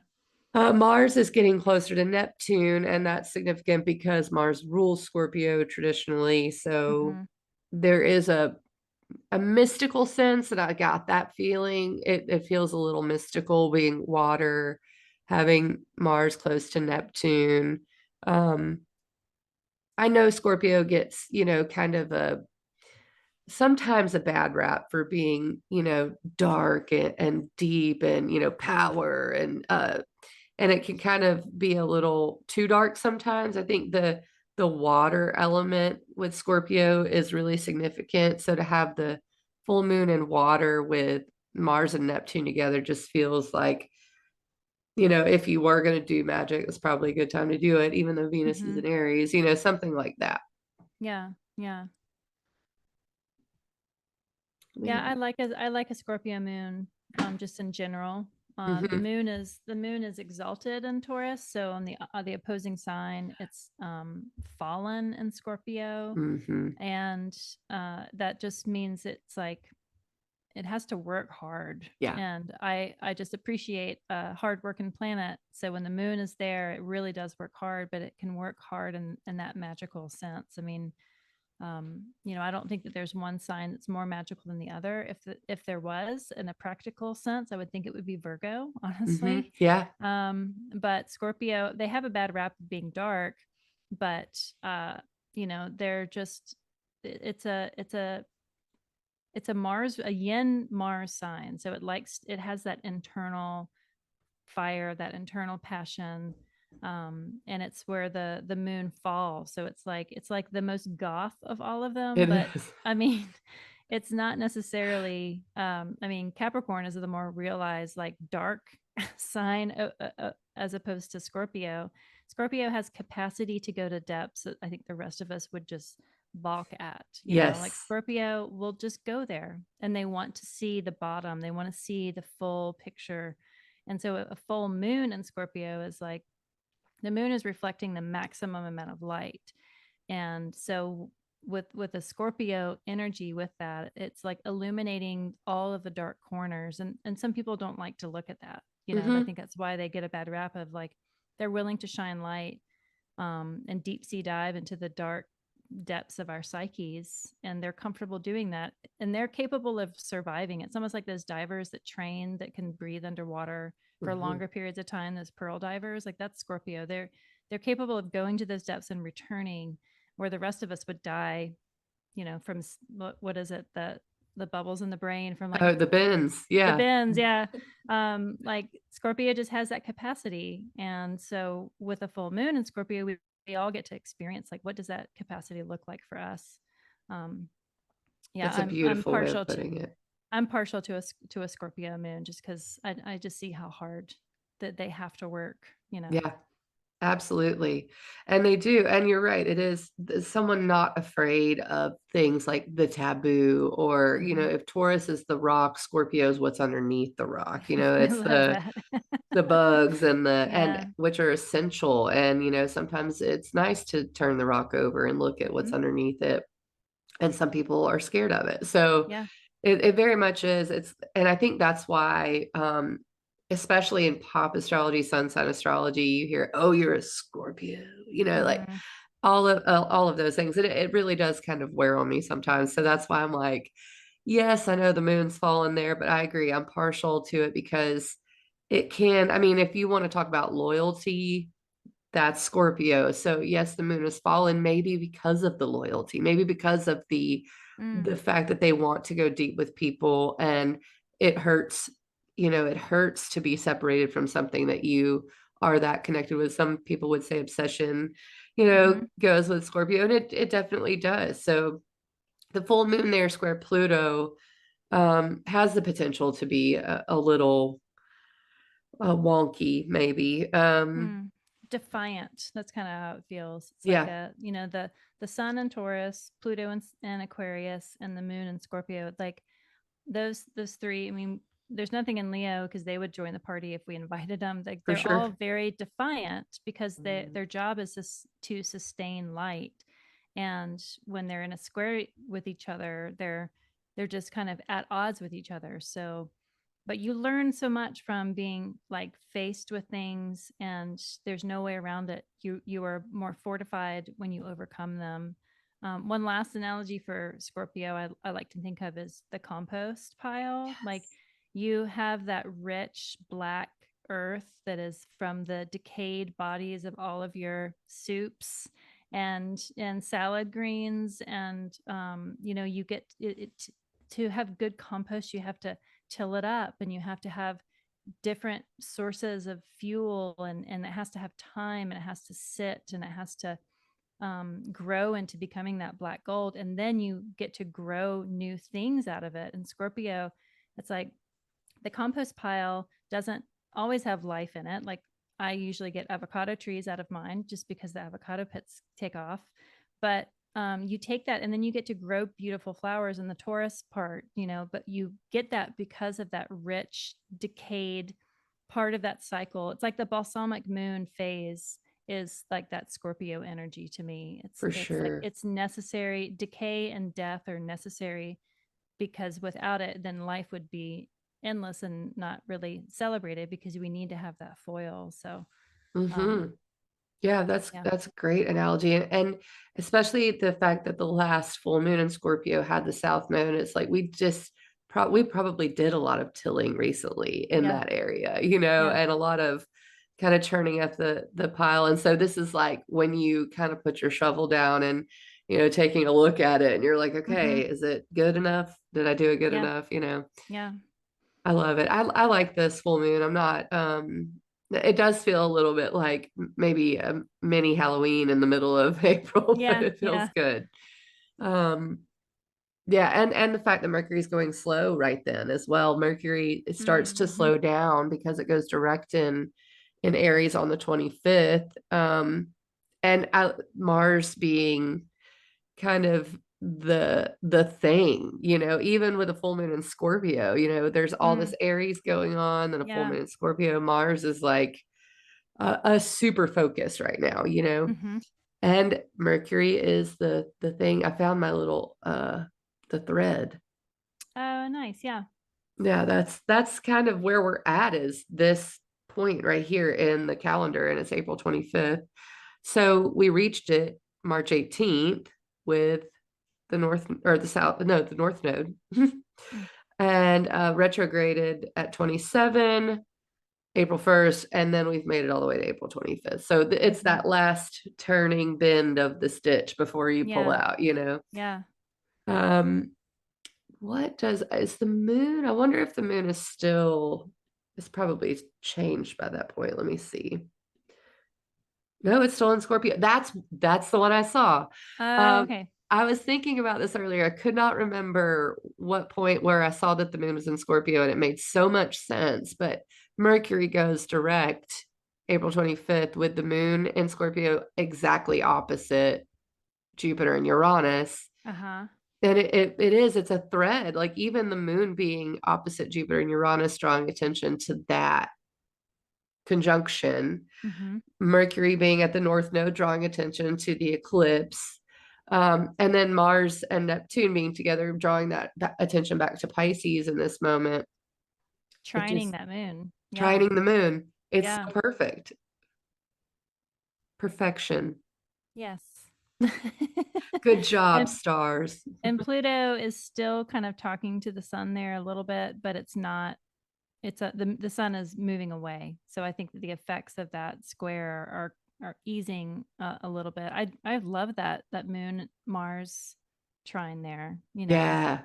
Mars is getting closer to Neptune, and that's significant because Mars rules Scorpio traditionally. So Hmm. there is a mystical sense, and I got that feeling. It feels a little mystical, being water, having Mars close to Neptune. Um, I know Scorpio gets, kind of sometimes a bad rap for being, dark and deep, and, power, and it can kind of be a little too dark sometimes. I think the water element with Scorpio is really significant. So to have the full moon in water with Mars and Neptune together just feels like, if you were going to do magic, it's probably a good time to do it, even though Venus is Hmm. in Aries, something like that. Yeah. Yeah. Let Yeah. me I like a Scorpio moon, just in general. Mm-hmm. The moon is exalted in Taurus, so on the opposing sign, it's fallen in Scorpio, Mm-hmm. and that just means it's like it has to work hard. Yeah. And I just appreciate a hard working planet. So when the moon is there, it really does work hard, but it can work hard in that magical sense. I mean, I don't think that there's one sign that's more magical than the other. If there was in a practical sense, I would think it would be Virgo, Mm-hmm. honestly. Yeah. But Scorpio, they have a bad rap of being dark, but they're just it's a Mars, a yin Mars sign. So it has that internal fire, that internal passion. And it's where the moon falls. So it's like the most goth of all of them. It But is. I mean, it's not necessarily I mean, Capricorn is the more realized, like dark sign, as opposed to Scorpio. Scorpio has capacity to go to depths that I think the rest of us would just balk at. Like Yes. Scorpio will just go there, and they want to see the bottom, they want to see the full picture. And so a full moon in Scorpio is like the moon is reflecting the maximum amount of light. And so with a Scorpio energy, with that, it's like illuminating all of the dark corners. And some people don't like to look at that. I Mm-hmm. think that's why they get a bad rap of like they're willing to shine light, and deep sea dive into the dark depths of our psyches, and they're comfortable doing that, and they're capable of surviving. It's almost like those divers that train, that can breathe underwater for Mm-hmm. longer periods of time, those pearl divers. Like that's Scorpio. They're capable of going to those depths and returning, where the rest of us would die, from what is it, the bubbles in the brain from like Oh, the bins. the Yeah. bends. Yeah. Like Scorpio just has that capacity. And so with a full moon in Scorpio, we all get to experience like, what does that capacity look like for us? Um, yeah, That's a I'm beautiful way partial of to putting it. a Scorpio moon, just because I just see how hard that they have to work. Yeah. Absolutely. And they do. And you're right. It is someone not afraid of things like the taboo, or, Hmm. if Taurus is the rock, Scorpio is what's underneath the rock. I It's love the that. bugs and Yeah. which are essential. And, sometimes it's nice to turn the rock over and look at what's Hmm. underneath it. And some people are scared of it. So Yeah. it very much is. And I think that's why, especially in pop astrology, sun sign astrology, you hear, "Oh, you're a Scorpio," like Hmm. all of those things. It really does kind of wear on me sometimes. So that's why I'm like, yes, I know the moon's fallen there, but I agree. I'm partial to it because it can. I mean, if you want to talk about loyalty, that's Scorpio. So yes, the moon has fallen, maybe because of the loyalty, maybe because of Mm. the fact that they want to go deep with people, and it hurts, it hurts to be separated from something that you are that connected with. Some people would say obsession, Hmm. goes with Scorpio, and it definitely does. So the full moon there, square Pluto, has the potential to be a little wonky, maybe. Mm. Defiant. That's kind of how it feels. It's like Yeah, the sun in Taurus, Pluto and Aquarius, and the moon in Scorpio. Like those three. I mean, there's nothing in Leo because they would join the party if we invited them. Like for they're all sure. very defiant because their job is to sustain light. And when they're in a square with each other, they're just kind of at odds with each other. So but you learn so much from being like faced with things, and there's no way around it. You are more fortified when you overcome them. One last analogy for Scorpio I like to think of is the compost pile. Like you have that rich black earth that is from the decayed bodies of all of your soups and salad greens. And you get to have good compost, you have to till it up, and you have to have different sources of fuel, and it has to have time, and it has to sit, and it has to grow into becoming that black gold, and then you get to grow new things out of it. And Scorpio, it's like the compost pile doesn't always have life in it. Like I usually get avocado trees out of mine just because the avocado pits take off. But you take that and then you get to grow beautiful flowers in the Taurus part, but you get that because of that rich, decayed part of that cycle. It's like the balsamic moon phase is like that Scorpio energy to me. For It's like sure. it's necessary. Decay and death are necessary, because without it, then life would be endless and not really celebrated, because we need to have that foil. So, um, Hmm. Yeah, yeah, that's a great analogy. And especially the fact that the last full moon in Scorpio had the south node. It's like we probably did a lot of tilling recently in yeah, that area, you know, yeah, and a lot of kind of churning up the pile. And so this is like when you kind of put your shovel down and, you know, taking a look at it and you're like, mm-hmm, okay, is it good enough? Did I do it good yeah, enough? You know? yeah, I love it. I like this full moon. I'm not it does feel a little bit like maybe a mini Halloween in the middle of April, but yeah, it feels yeah, good. Um yeah, and the fact that Mercury's going slow right then as well. Mercury it starts to mm-hmm, slow down because it goes direct in Aries on the 25th. And Mars being kind of the thing, you know, even with a full moon in Scorpio, you know, there's all this mm, Aries going on, and a full yeah, moon in Scorpio. Mars is like a super focus right now, you know. mm-hmm. And Mercury is the thing. I found my little the thread. Oh, nice. Yeah. Yeah, that's kind of where we're at, is this point right here in the calendar, and it's April 25th. So we reached it March 18th with the north or the south, no, the north node, Mm, and retrograded at 27 April 1st, and then we've made it all the way to April 25th. So it's mm-hmm. that last turning bend of the stitch before you pull Yeah. out, you know. Yeah. Um, what does is the moon? I wonder if the moon is still, it's probably changed by that point. Let me see. No, it's still in Scorpio. That's the one I saw. Oh, Um, okay. I was thinking about this earlier. I could not remember what point where I saw that the moon was in Scorpio, and it made so much sense. But Mercury goes direct April 25th with the moon in Scorpio exactly opposite Jupiter and Uranus. Uh-huh. And it's a thread. Like even the moon being opposite Jupiter and Uranus, drawing attention to that conjunction. Mm-hmm. Mercury being at the North Node, drawing attention to the eclipse. And then Mars and Neptune being together, drawing that attention back to Pisces in this moment. It Trining just that moon. Yeah. trining the moon. It's Yeah. so perfect. Perfection. Yes. Good job, and stars. and Pluto is still kind of talking to the sun there a little bit, but it's not, the sun is moving away. So I think that the effects of that square are easing a little bit. I love that moon Mars trine there, you know. Yeah.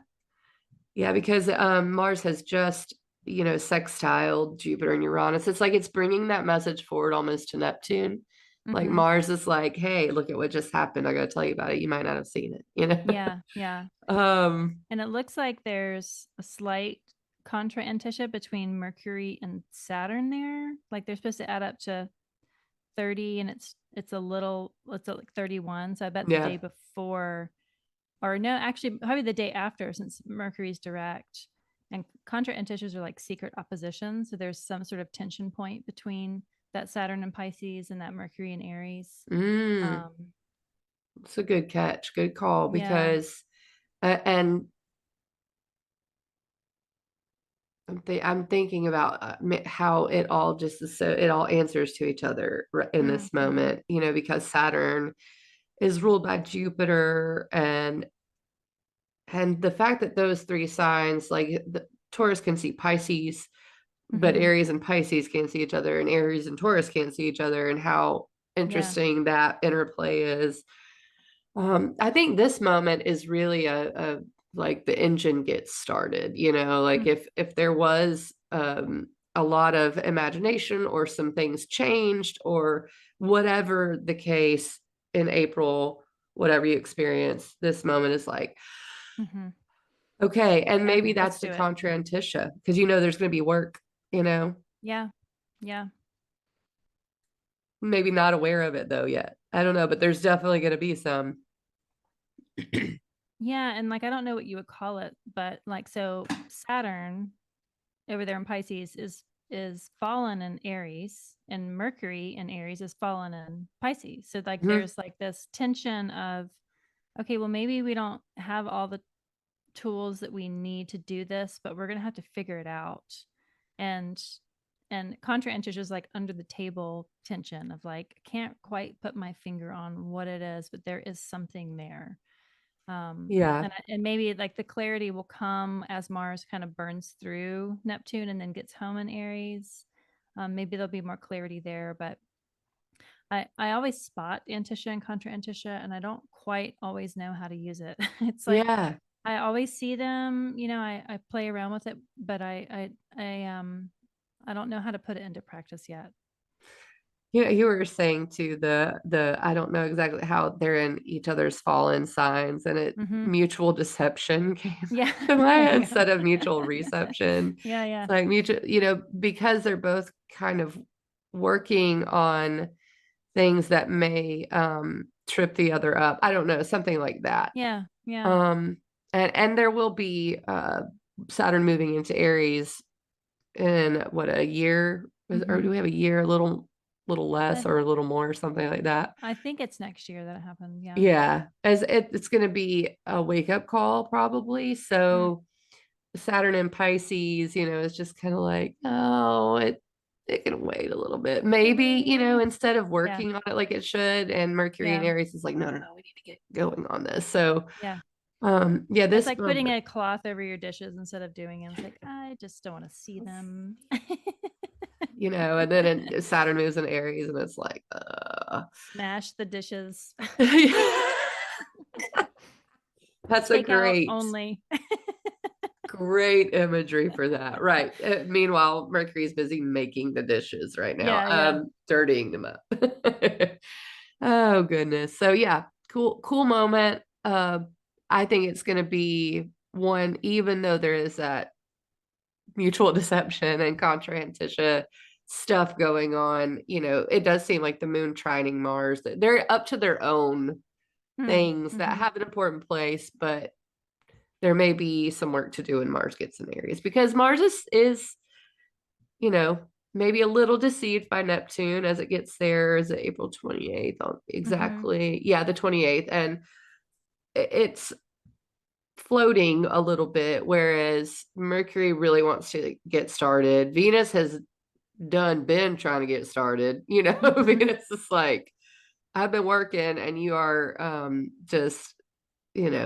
Yeah, because Mars has just, you know, sextiled Jupiter and Uranus. It's like it's bringing that message forward almost to Neptune. Like Mm-hmm. Mars is like, hey, look at what just happened. I got to tell you about it. You might not have seen it, you know? Yeah, yeah. um, And it looks like there's a slight contra-antitia between Mercury and Saturn there. Like they're supposed to add up to 30, and it's at like 31. So I bet the yeah. day before, or no, actually probably the day after, since Mercury's direct. And contra-antitias are like secret opposition. So there's some sort of tension point between that Saturn and Pisces and that Mercury and Aries. Mm, Um, it's a good catch, good call, yeah. because and I'm thinking about how it all just is, so it all answers to each other in this Mm-hmm. moment, you know, because Saturn is ruled by Jupiter, and the fact that those three signs, like the Taurus can see Pisces, but Mm-hmm. Aries and Pisces can't see each other, and Aries and Taurus can't see each other, and how Yeah. interesting that interplay is. I think this moment is really a like the engine gets started, you know, like if there was a lot of imagination or some things changed or whatever the case in April, whatever you experience, this moment is like, Mm-hmm. okay, and Yeah. maybe Let's that's the do it. contra antitia because you know there's going to be work, you know, Yeah. Yeah. maybe not aware of it though yet. I don't know, but there's definitely going to be some. Yeah. And like, I don't know what you would call it, but like, so Saturn over there in Pisces is is fallen in Aries, and Mercury in Aries is fallen in Pisces. So like Mhm. there's like this tension of, okay, well maybe we don't have all the tools that we need to do this, but we're going to have to figure it out. And contraintuition is like under the table tension of like, I can't quite put my finger on what it is, but there is something there. Yeah. And maybe like the clarity will come as Mars kind of burns through Neptune and then gets home in Aries. Maybe there'll be more clarity there, but I always spot Antisha and Contra Antisha, and I don't quite always know how to use it. It's like Yeah. I always see them, I play around with it, but I don't know how to put it into practice yet. You were saying too the I don't know exactly how they're in each other's fallen signs, and it Mm-hmm. mutual deception came Yeah, to my there head you go. instead of mutual reception. Yeah, It's yeah, like mutual, because they're both kind of working on things that may trip the other up. I don't know, something like that. yeah, yeah. Um and there will be Saturn moving into Aries in what, a year? Or Mm-hmm. do we have a year, a little less or a little more or something like that? I think it's next year that it happened. Yeah. Yeah, as it's going to be a wake up call probably. Mm. So Saturn and Pisces, is just kind of like, oh, it can wait a little bit. Maybe, instead of Yeah, working on it like it should, and Mercury and yeah, Aries is like, no, no, no, we need to get going on this. So, yeah. yeah, It's this like putting a cloth over your dishes instead of doing it. It's like, I just don't want to see them. and then Saturn moves in Aries, and it's like, Smash the dishes. that's a Takeout great, only. great imagery for that. Right. Meanwhile, Mercury's busy making the dishes right now, Yeah, yeah. dirtying them up. Oh goodness. So yeah, cool moment. I think it's gonna be one, even though there is that mutual deception and contra stuff going on, it does seem like the moon trining Mars, that they're up to their own things that Mm-hmm. have an important place, but there may be some work to do when Mars gets in Aries, because Mars is you know, maybe a little deceived by Neptune as it gets there. Is it April 28th? Mm-hmm. Exactly. Yeah, the 28th. And it's floating a little bit, whereas Mercury really wants to get started. Venus has been trying to get started. Mm-hmm. Venus is like, I've been working and you are just,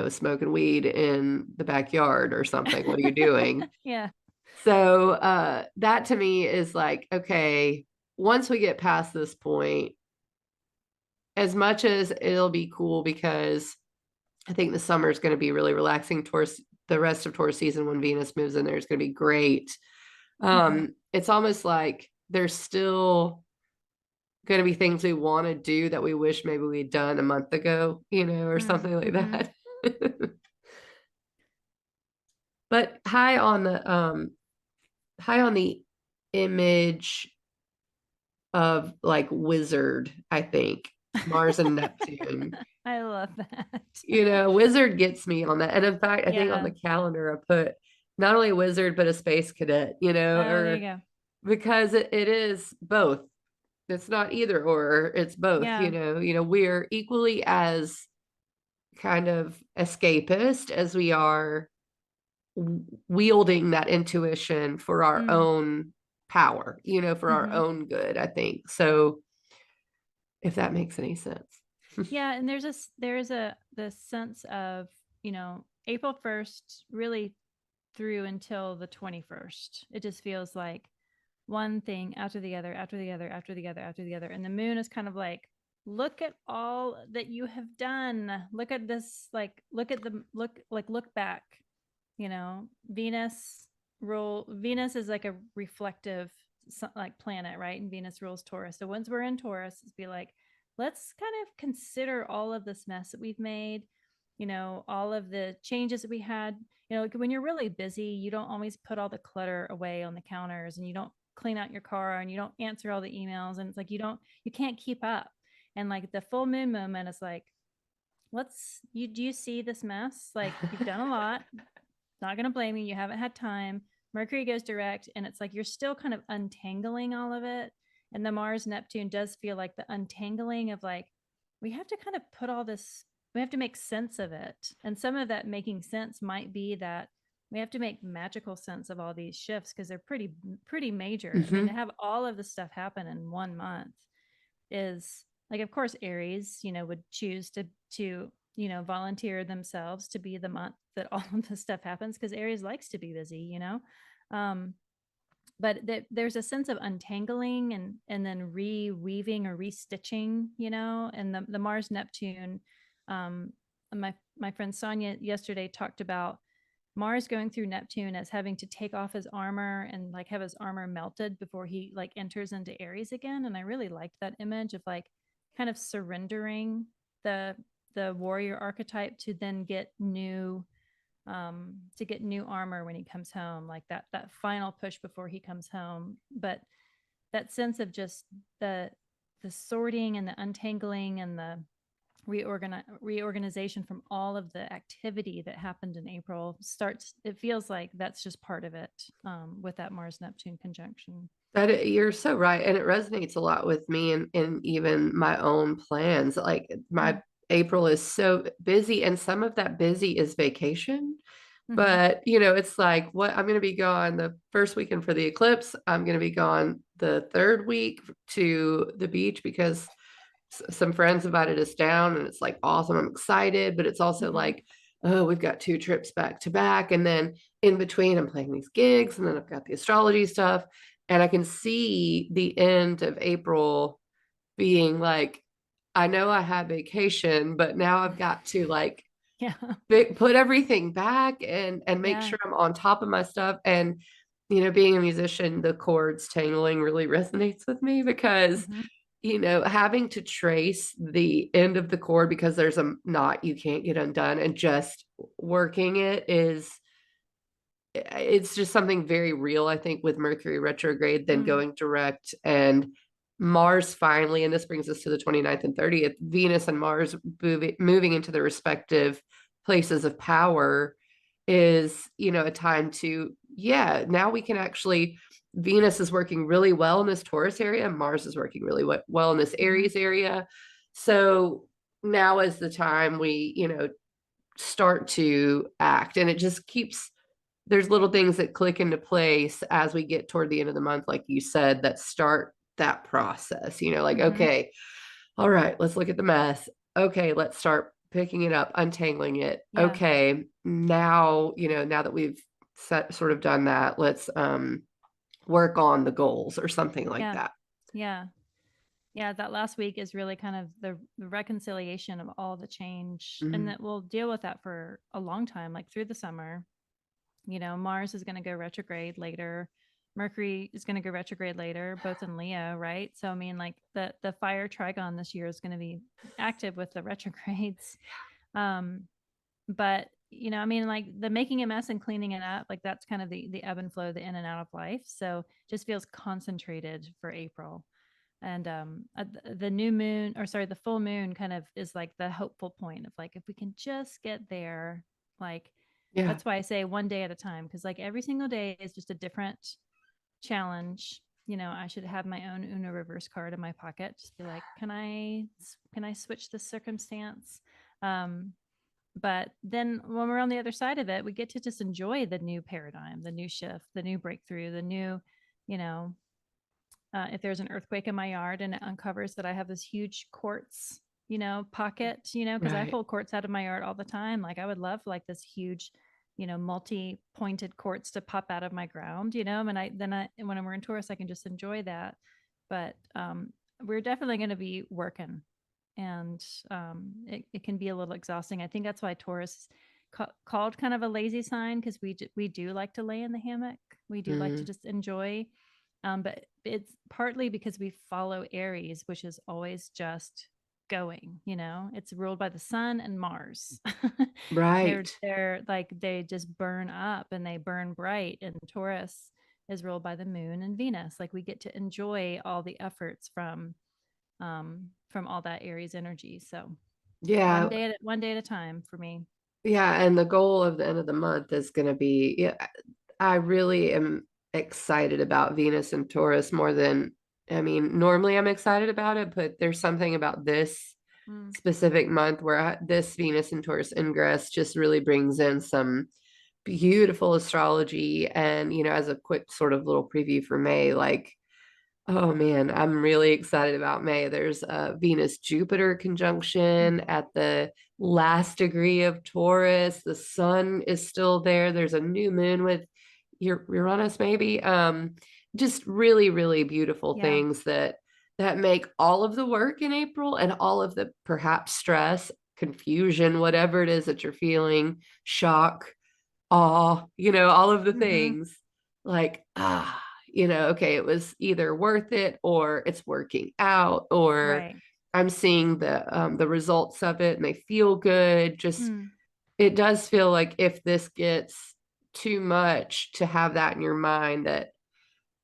smoking weed in the backyard or something. What are you doing? Yeah. So that to me is like, okay, once we get past this point, as much as it'll be cool because I think the summer is going to be really relaxing towards the rest of Taurus season. When Venus moves in there, it's going to be great. Mm-hmm. It's almost like there's still going to be things we want to do that we wish maybe we'd done a month ago, or something like Mm-hmm. that. But high on the image of like wizard, I think. Mars and Neptune. I love that. Wizard gets me on that. And in fact, I think on Yeah. the calendar I put not only a wizard but a space cadet, Oh, there you or go. because it is both. It's not either or, it's both, Yeah. we're equally as kind of escapist as we are wielding that intuition for our Mm. own power, for our Mm-hmm. own good, I think. So if that makes any sense. Yeah, and there's a the sense of, April 1st really through until the 21st. It just feels like one thing after the other, after the other, after the other, after the other. And the moon is kind of like, look at all that you have done. Look at this, like, look back. Venus is like a reflective like planet, right? And Venus rules Taurus. So once we're in Taurus, it's be like, let's kind of consider all of this mess that we've made, all of the changes that we had. Like when you're really busy, you don't always put all the clutter away on the counters, and you don't clean out your car, and you don't answer all the emails, and it's like you can't keep up. And like the full moon moment is like, do you see this mess? Like, you've done a lot. Not going to blame you. You haven't had time. Mercury goes direct, and it's like you're still kind of untangling all of it. And the Mars Neptune does feel like the untangling of like, we have to kind of put all this, we have to make sense of it. And some of that making sense might be that we have to make magical sense of all these shifts because they're pretty major. I mean, to Hmm. have all of this stuff happen in 1 month is like, of course, Aries, would choose to volunteer themselves to be the month that all of this stuff happens because Aries likes to be busy. Um, but there's a sense of untangling and then reweaving or restitching, and the Mars Neptune. Um, my friend Sonia yesterday talked about Mars going through Neptune as having to take off his armor and like have his armor melted before he like enters into Aries again. And I really liked that image of like kind of surrendering the warrior archetype to then get new armor when he comes home, like that final push before he comes home. But that sense of just the sorting and the untangling and the reorganization from all of the activity that happened in April starts. It feels like that's just part of it, with that Mars Neptune conjunction. You're so right. And it resonates a lot with me and even my own plans. Like Mm. my April is so busy, and some of that busy is vacation. Mm-hmm. But, it's like what I'm going to be gone the first weekend for the eclipse. I'm going to be gone the third week to the beach because some friends invited us down, and it's like awesome. I'm excited, but it's also Mm-hmm. like, oh, we've got 2 trips back to back. And then in between, I'm playing these gigs, and then I've got the astrology stuff. And I can see the end of April being like, I know I had vacation, but now I've got to like Yeah. put everything back and make Yeah. sure I'm on top of my stuff. And being a musician, the chords tangling really resonates with me because Mm-hmm. having to trace the end of the chord because there's a knot you can't get undone, and just working it's just something very real, I think, with Mercury retrograde, then Mm. going direct, and Mars finally, and this brings us to the 29th and 30th, Venus and Mars moving into their respective places of power is, a time to, yeah, now we can actually, Venus is working really well in this Taurus area, and Mars is working really well in this Mm-hmm. Aries area. So now is the time we, start to act, and it just keeps there's little things that click into place as we get toward the end of the month, like you said, that start that process, like, Mm-hmm. okay, all right, let's look at the mess. Okay, let's start picking it up, untangling it. Yeah. Okay, now, now that we've sort of done that, let's work on the goals or something like Yeah. that. Yeah. Yeah, that last week is really kind of the reconciliation of all the change, and Mhm. that we'll deal with that for a long time, like through the summer. Mars is going to go retrograde later. Mercury is going to go retrograde later, both in Leo, right? So I mean, like the fire trigon this year is going to be active with the retrogrades. Um, but I mean, like the making a mess and cleaning it up, like that's kind of the ebb and flow, the in and out of life. So just feels concentrated for April. And the new moon, or sorry, the full moon kind of is like the hopeful point of like, if we can just get there, like Yeah. that's why I say one day at a time, because like every single day is just a different challenge. I should have my own Uno reverse card in my pocket. Just be like, can I switch this circumstance? Um, but then when we're on the other side of it, we get to just enjoy the new paradigm, the new shift, the new breakthrough, the new, you know, if there's an earthquake in my yard and it uncovers that I have this huge quartz, pocket, because I Right. pull quartz out of my yard all the time. Like I would love like this huge, multi-pointed quartz to pop out of my ground, and when we're in Taurus, I can just enjoy that. But we're definitely going to be working, and it can be a little exhausting. I think that's why Taurus called kind of a lazy sign, because we do like to lay in the hammock. We do like to Mhm. just enjoy, but it's partly because we follow Aries, which is always just going. It's ruled by the sun and Mars. they're Right. they're like they just burn up and they burn bright. And Taurus is ruled by the moon and Venus. Like we get to enjoy all the efforts from all that Aries energy. So Yeah. one day at a time for me. Yeah, and the goal of the end of the month is going to be, yeah, I really am excited about Venus and Taurus more than, I mean, normally I'm excited about it, but there's something about this Mm, specific month where this Venus and Taurus ingress just really brings in some beautiful astrology. And, as a quick sort of little preview for May, like, oh man, I'm really excited about May. There's a Venus Jupiter mm, conjunction at the last degree of Taurus. The sun is still there. There's a new moon with Uranus, maybe. Just really, really beautiful yeah. things that make all of the work in April and all of the perhaps stress, confusion, whatever it is that you're feeling, shock, awe, all of the Mm-hmm. things like, okay, it was either worth it or it's working out or Right. I'm seeing the results of it and they feel good. Just Mm, it does feel like if this gets too much to have that in your mind that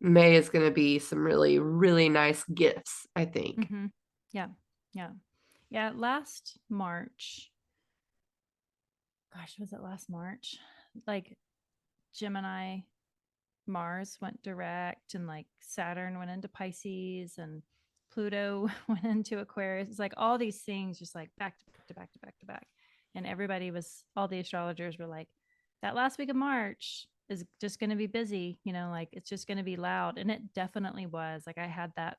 May is going to be some really, really nice gifts, I think. mm-hmm. Yeah. Yeah. Yeah. Last March, gosh, was it last March? Like Gemini, Mars went direct, and like Saturn went into Pisces, and Pluto went into Aquarius. It's like all these things just like back to back to back to back to back. And everybody was, all the astrologers were like, that last week of March is just going to be busy, like it's just going to be loud. And it definitely was. Like I had that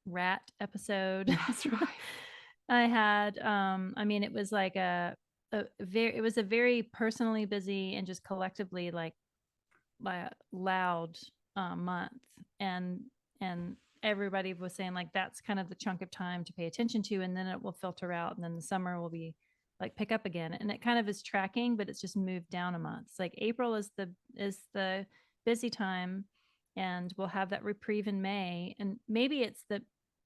rat episode. That's right. I had, I mean, it was like it was a very personally busy and just collectively like loud month, and and everybody was saying like that's kind of the chunk of time to pay attention to, and then it will filter out, and then the summer will be like pick up again, and it kind of is tracking, but it's just moved down a month. It's like April is the busy time, and we'll have that reprieve in May, and maybe it's the,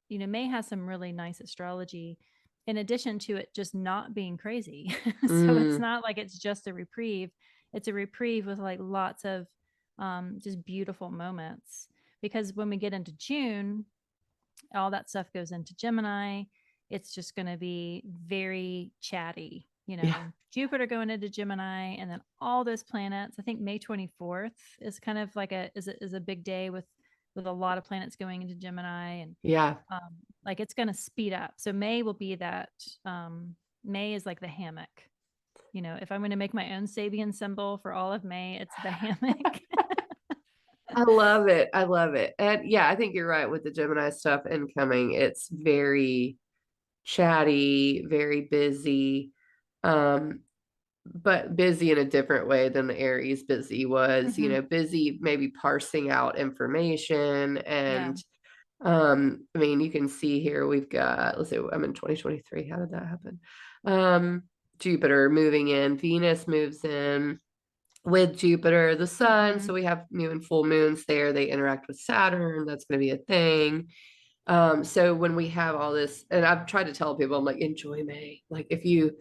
May has some really nice astrology in addition to it just not being crazy. So it's Mm, not like it's just a reprieve, it's a reprieve with like lots of just beautiful moments. Because when we get into June, all that stuff goes into Gemini. It's just going to be very chatty, yeah. Jupiter going into Gemini, and then all those planets. I think May 24th is kind of like a big day with a lot of planets going into Gemini, and Yeah. like it's going to speed up. So May will be that. May is like the hammock. If I'm going to make my own Sabian symbol for all of May, it's the hammock. I love it. I love it. And yeah, I think you're right with the Gemini stuff incoming. It's very chatty, very busy, um, but busy in a different way than the Aries busy was, Hmm. busy maybe parsing out information. Yeah. And I mean, you can see here we've got, let's see, I'm in 2023. How did that happen? Um, Jupiter moving in, Venus moves in with Jupiter, the sun. Hmm. So we have new and full moons there. They interact with Saturn. That's going to be a thing. So when we have all this, and I've tried to tell people, I'm like, enjoy May. Like if you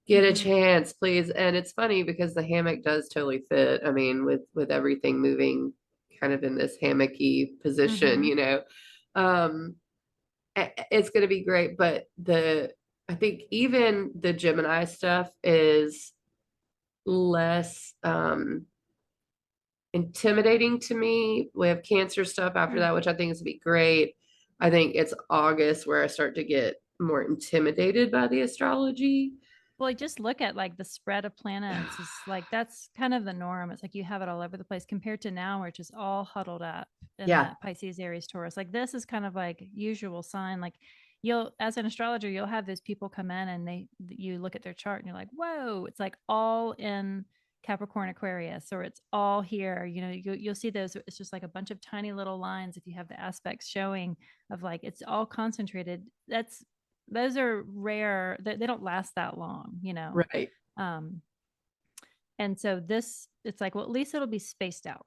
get a Hmm. chance, please. And it's funny because the hammock does totally fit. I mean, with everything moving kind of in this hammocky position, Hmm. um, it's going to be great. But I think even the Gemini stuff is less intimidating to me. We have Cancer stuff after Mm. that, which I think is gonna be great. I think it's August where I start to get more intimidated by the astrology. Well, just look at like the spread of planets is like that's kind of the norm. It's like you have it all over the place compared to now, where it's just all huddled up in Yeah, that Pisces, Aries, Taurus. Like this is kind of like usual sign. Like you'll, as an astrologer, you'll have those people come in and you look at their chart and you're like, whoa, it's like all in Capricorn, Aquarius, or it's all here. You'll see those. It's just like a bunch of tiny little lines. If you have the aspects showing of like it's all concentrated, those are rare. They don't last that long. right. Um, and so this, it's like, well, at least it'll be spaced out,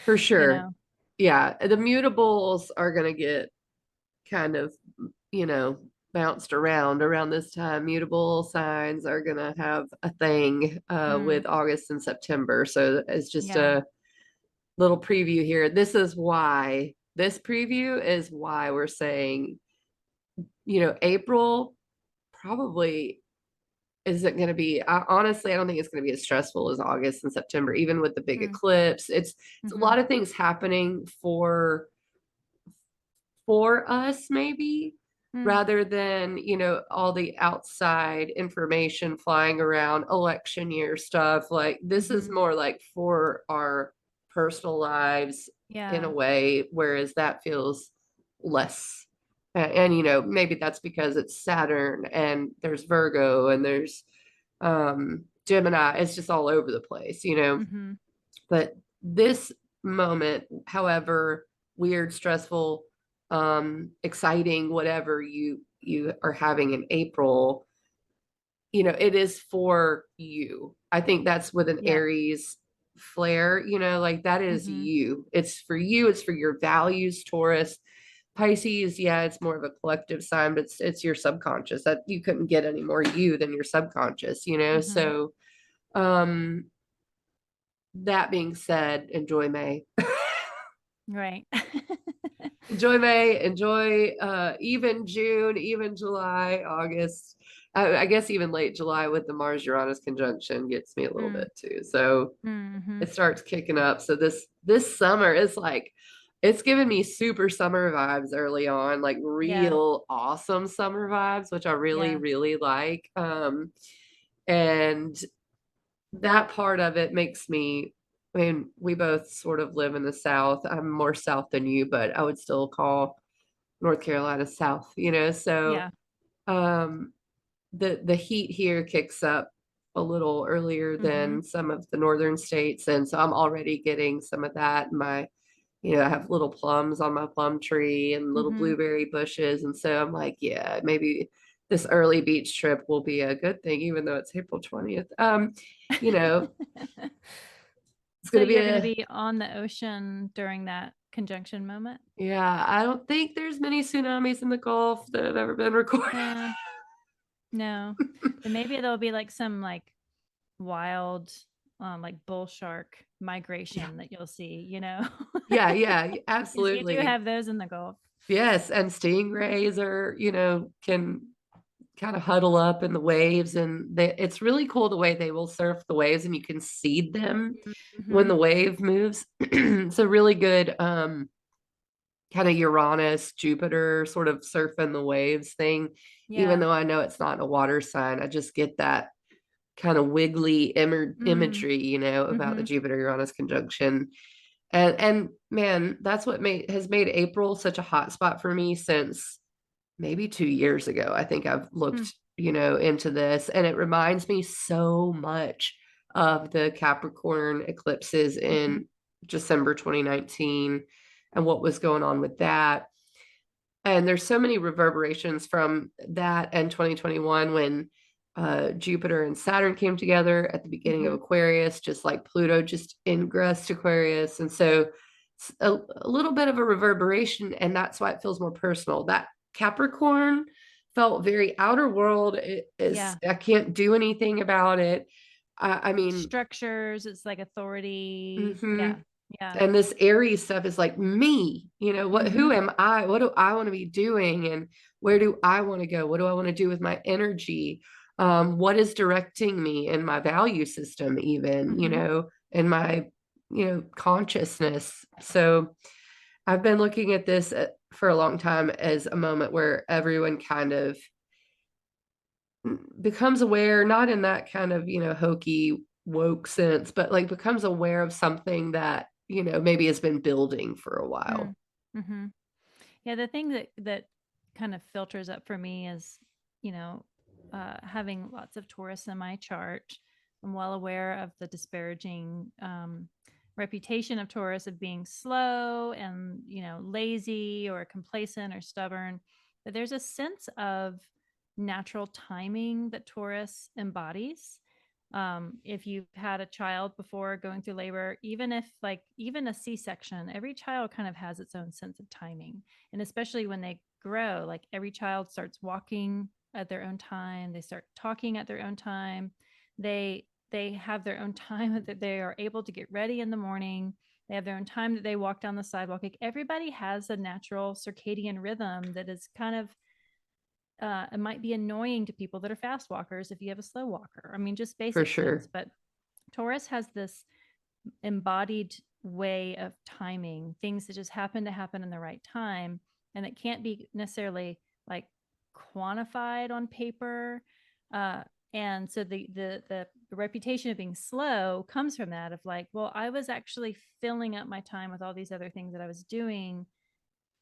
For you sure. know? Yeah, the mutables are gonna get kind of, bounced around this time. Mutable signs are gonna have a thing Mm, with August and September. So it's just yeah. a little preview here. This preview is why we're saying April probably isn't going to be, honestly, I don't think it's going to be as stressful as August and September, even with the big Mm, eclipse. It's a mm-hmm. lot of things happening for us maybe, Mm, rather than, all the outside information flying around, election year stuff. Like this is mm-hmm. more like for our personal lives in Yeah. a way, whereas that feels less. And maybe that's because it's Saturn and there's Virgo and there's Gemini. It's just all over the place. Mm-hmm. But this moment, however weird, stressful, exciting, whatever you are having in April, it is for you. I think that's with an Yeah. Aries flair, like that is Mm-hmm. you. It's for you, it's for your values, Taurus. Pisces, yeah, it's more of a collective sign, but it's your subconscious. That you couldn't get any more you than your subconscious. Mm-hmm. So um that being said, enjoy May. Right. Enjoy May, enjoy even June, even July, August. I guess even late July with the Mars Uranus conjunction gets me a little Mm, bit too. So mm-hmm. it starts kicking up. So this summer is like it's giving me super summer vibes early on, like Yeah. real awesome summer vibes, which I really, Yeah. really like. And that part of it makes me, I mean, we both sort of live in the South. I'm more South than you, but I would still call North Carolina South. So Yeah. um the heat here kicks up a little earlier Mm-hmm. than some of the northern states. And so I'm already getting some of that. I have little plums on my plum tree and little Mm-hmm. blueberry bushes. And so I'm like, yeah, maybe this early beach trip will be a good thing, even though it's April 20th. You know, it's So going to be you're going to a, be on the ocean during that conjunction moment? yeah, I don't think there's many tsunamis in the Gulf that have ever been recorded. Yeah. No. Then maybe there'll be like some like wild like bull shark Yeah. migration that you'll see, you know. Yeah, yeah, Because we do absolutely. have those in the Gulf. Yes, and stingrays can kind of huddle up in the waves, and it's really cool the way they will surf the waves and you can seed them when Mm-hmm. the wave moves. So really good kind of Uranus, Jupiter sort of surfing the waves thing. Even Yeah. though I know it's not a water sign, I just get that kind of wiggly Mm. imagery, about the Mm-hmm. Jupiter Uranus conjunction. And man, that's what has made April such a hot spot for me since maybe 2 years ago. I think I've Mm. looked, into this, and it reminds me so much of the Capricorn eclipses Mm-hmm. in December 2019 and what was going on with that. And there's so many reverberations from that and 2021 when Jupiter and Saturn came together at the beginning of Mm-hmm. Aquarius, just like Pluto just ingressed Aquarius. And so it's a little bit of a reverberation, and that's why it feels more personal. That Capricorn felt very outer world. It is, Yeah. I can't do anything about it. I mean, Structures, it's like authority. mhm. Yeah. Yeah. And this Aries stuff is like me, who Mm-hmm. am I? What do I want to be doing? And where do I want to go? What do I want to do with my energy? What is directing me in my value system, even, Mm-hmm. in my, consciousness. So I've been looking at this for a long time as a moment where everyone kind of becomes aware, not in that kind of, hokey woke sense, but like becomes aware of something that, maybe has been building for a while. Mm-hmm. Yeah, the thing that kind of filters up for me is, you know, having lots of Taurus in my chart. I'm well aware of the disparaging reputation of Taurus of being slow and, lazy or complacent or stubborn. But there's a sense of natural timing that Taurus embodies. If you've had a child before going through labor, even if like even a C-section, every child kind of has its own sense of timing. And especially when they grow, like every child starts walking at their own time, they start talking at their own time. They have their own time that they are able to get ready in the morning. They have their own time that they walk down the sidewalk. Like everybody has a natural circadian rhythm that is kind of it might be annoying to people that are fast walkers if you have a slow walker. I mean, just For basic things. sure. But Taurus has this embodied way of timing things that just happen to happen in the right time, and it can't be necessarily like quantified on paper. uh, and so the reputation of being slow comes from that, of like, well, I was actually filling up my time with all these other things that I was doing,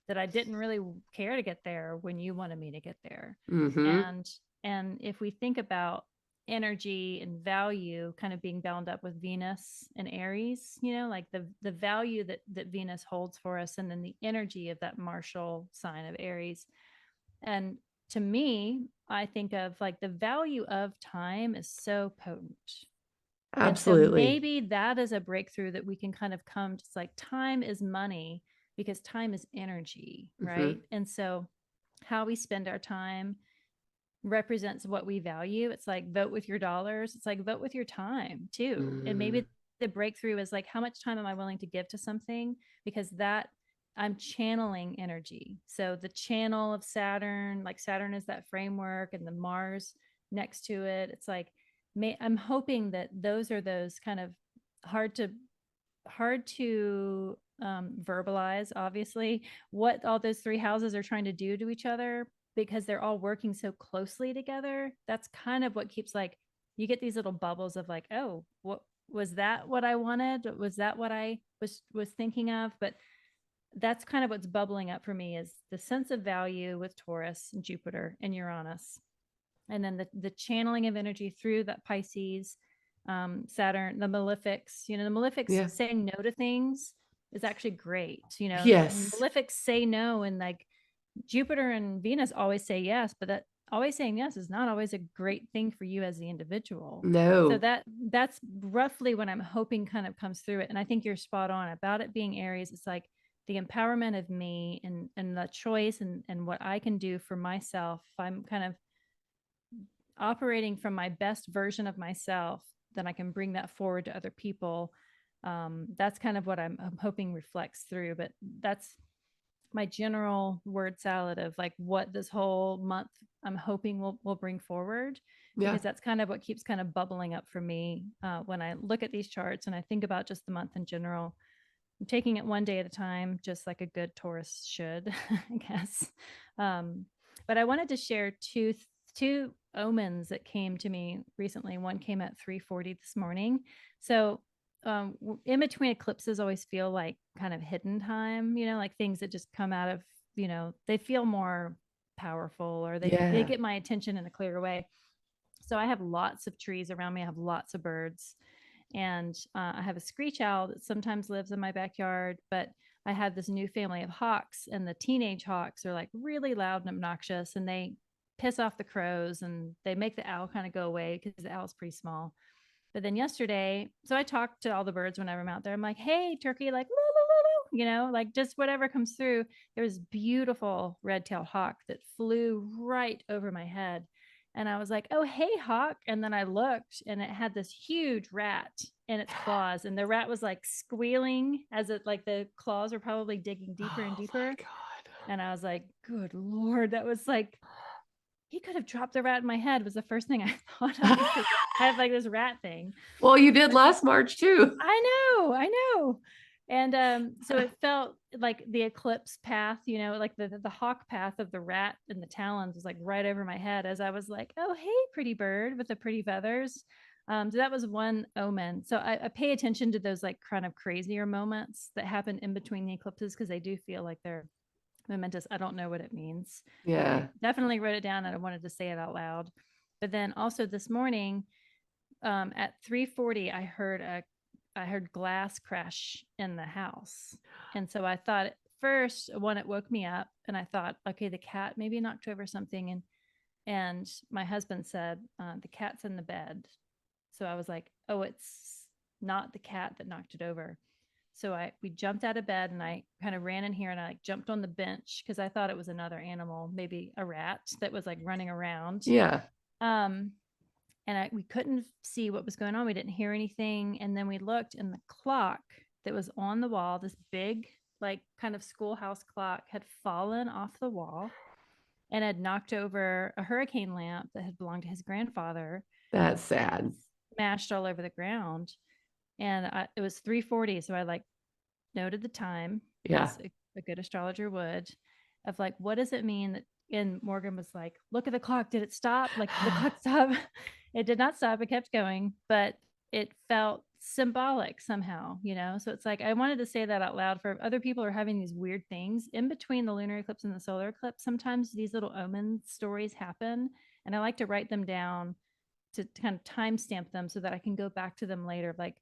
that I didn't really care to get there when you wanted me to get there. Mm-hmm. And if we think about energy and value kind of being bound up with Venus and Aries, like the value that Venus holds for us, and then the energy of that martial sign of Aries. And to me, I think of like the value of time is so potent. And so Absolutely. maybe that is a breakthrough that we can kind of come to. It's like time is money because time is energy, Mm-hmm. right? And so how we spend our time represents what we value. It's like vote with your dollars. It's like vote with your time too. And Mm. maybe the breakthrough is like, how much time am I willing to give to something? Because that, I'm channeling energy. So the channel of Saturn, like Saturn is that framework, and the Mars next to it. It's like, I'm hoping that those are those kind of hard to verbalize, obviously, what all those three houses are trying to do to each other, because they're all working so closely together. That's kind of what keeps, like, you get these little bubbles of like, oh, what was that, what I wanted, was that what I was thinking of? But that's kind of what's bubbling up for me, is the sense of value with Taurus and Jupiter and Uranus, and then the channeling of energy through that Pisces, Saturn, the malefics. The malefics Yeah. saying no to things is actually great. Yes. Malefics say no, and like Jupiter and Venus always say yes, but that always saying yes is not always a great thing for you as the individual. So No. that's roughly what I'm hoping kind of comes through it. And I think you're spot on about it being Aries. It's like the empowerment of me, and the choice, and what I can do for myself. I'm kind of operating from my best version of myself, then I can bring that forward to other people. That's kind of what I'm hoping reflects through. But that's my general word salad of like what this whole month I'm hoping will bring forward, Yeah. because that's kind of what keeps kind of bubbling up for me when I look at these charts and I think about just the month in general. I'm taking it one day at a time, just like a good Taurus should, I guess. Um, but I wanted to share two omens that came to me recently. One came at 3:40 this morning. So in between eclipses always feel like kind of hidden time, like things that just come out of, they feel more powerful, or they Yeah. get my attention in a clearer way. So I have lots of trees around me. I have lots of birds, and I have a screech owl that sometimes lives in my backyard. But I had this new family of hawks, and the teenage hawks are like really loud and obnoxious, and they piss off the crows, and they make the owl kind of go away because the owl's pretty small. But then yesterday, so I talked to all the birds whenever I'm out there. I'm like, hey, turkey, like, like just whatever comes through. There was beautiful red-tailed hawk that flew right over my head. And I was like, oh, hey, hawk. And then I looked, and it had this huge rat in its claws. And the rat was like squealing as it, like the claws were probably digging deeper and Oh my deeper. God. And I was like, good Lord, that was like, he could have dropped the rat in my head, was the first thing I thought of, because I have like this rat thing. Well, you did last March too. I know. And so it felt like the eclipse path, like the hawk path of the rat and the talons was like right over my head, as I was like, oh, hey, pretty bird with the pretty feathers. So that was one omen. So I pay attention to those like kind of crazier moments that happen in between the eclipses, because they do feel like they're momentous. I don't know what it means, but I Yeah. definitely wrote it down and I wanted to say it out loud. But then also this morning, at 3:40, I heard glass crash in the house. And so I thought at first, one, it woke me up, and I thought, okay, the cat maybe knocked over something. And my husband said, the cat's in the bed. So I was like, oh, it's not the cat that knocked it over. So we jumped out of bed, and I kind of ran in here, and I like jumped on the bench because I thought it was another animal, maybe a rat that was like running around. Yeah. Um, and we couldn't see what was going on. We didn't hear anything. And then we looked, and the clock that was on the wall, this big, like kind of schoolhouse clock, had fallen off the wall. and had knocked over a hurricane lamp that had belonged to his grandfather, That's sad. smashed all over the ground. And it was 3:40, so I like noted the time, Yeah. as a good astrologer would, of like, what does it mean that, and Morgan was like, look at the clock, did it stop? Like, the clock stop? It did not stop, it kept going, but it felt symbolic somehow, so it's like I wanted to say that out loud for other people who are having these weird things in between the lunar eclipse and the solar eclipse. Sometimes these little omen stories happen, and I like to write them down to kind of timestamp them so that I can go back to them later, like,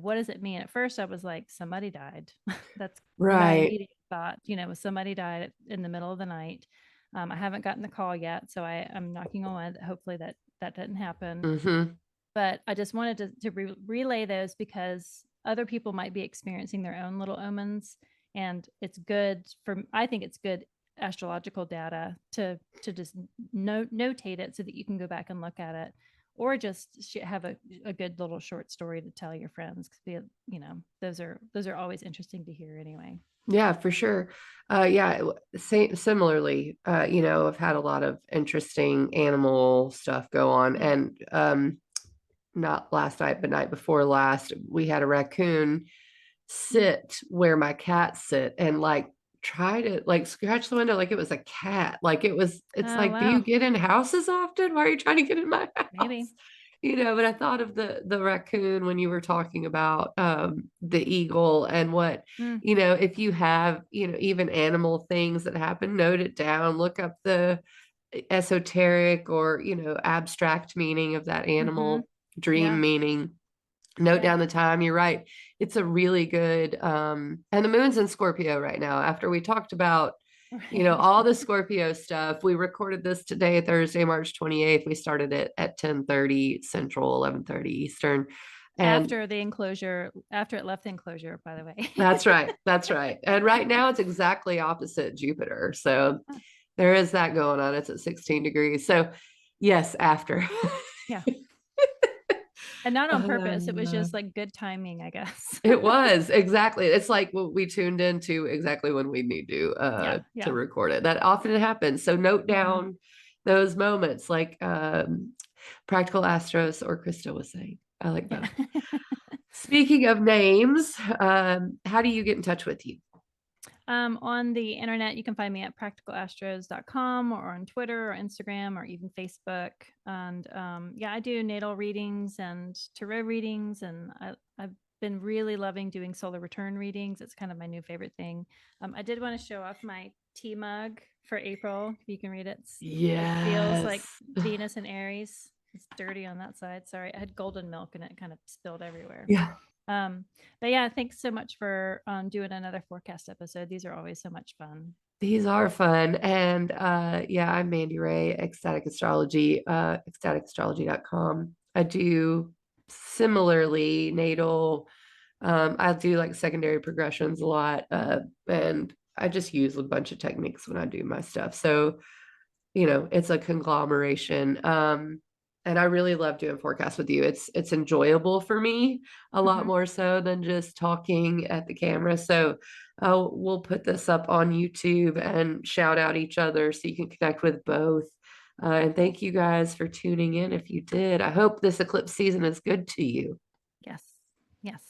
what does it mean? At first, I was like, somebody died. That's my Right. immediate thought. Somebody died in the middle of the night. I haven't gotten the call yet, so I'm knocking on wood. Hopefully that didn't happen. Mm-hmm. But I just wanted to relay those because other people might be experiencing their own little omens, and it's good I think it's good astrological data to just notate it so that you can go back and look at it, or just have a good little short story to tell your friends, because those are always interesting to hear anyway. Yeah, for sure. Yeah, similarly, I've had a lot of interesting animal stuff go on. Mm. And not last night, but night before last, we had a raccoon sit where my cats sit and like try to like scratch the window like it was a cat. It's Oh like, do you wow, get in houses often? Why are you trying to get in my maybe. house? But I thought of the raccoon when you were talking about the eagle and what, Mm. if you have, even animal things that happen, note it down, look up the esoteric or, abstract meaning of that Mm-hmm. animal, dream Yeah. meaning, note Yep. down the time. You're right. It's a really good and the moon's in Scorpio right now. After we talked about, Right. all the Scorpio stuff, we recorded this today, Thursday, March 28th. We started it at 10:30 Central, 11:30 Eastern. And After it left the enclosure, by the way. that's right. That's right. And right now it's exactly opposite Jupiter. So there is that going on. It's at 16 degrees. So yes, after. Yeah. And not on purpose. It was Uh, just like good timing, I guess. It was exactly. It's like we tuned into exactly when we need Yeah. to Yeah. record it. That often happens. So note Hmm. down those moments, like Practical Astros or Christa was saying. I like Yeah. both. Speaking of names, how do you get in touch with you? On the internet, you can find me at practicalastros.com, or on Twitter or Instagram or even Facebook. And yeah, I do natal readings and tarot readings, and I've been really loving doing solar return readings. It's kind of my new favorite thing. I did want to show off my tea mug for April. If you can read it, it feels like Yes. Venus and Aries. It's dirty on that side. Sorry, I had golden milk and it kind of spilled everywhere. Yeah. Um, but yeah, thanks so much for doing another forecast episode. These are always so much fun. These are fun. And yeah, I'm Mandi Ray, Ecstatic Astrology, ecstaticastrology.com. I do similarly natal. I do like secondary progressions a lot. And I just use a bunch of techniques when I do my stuff. So, it's a conglomeration. And I really love doing forecasts with you. It's enjoyable for me a lot Hmm. more so than just talking at the camera. So we'll put this up on YouTube and shout out each other so you can connect with both. And thank you guys for tuning in if you did. I hope this eclipse season is good to you. Yes. Yes.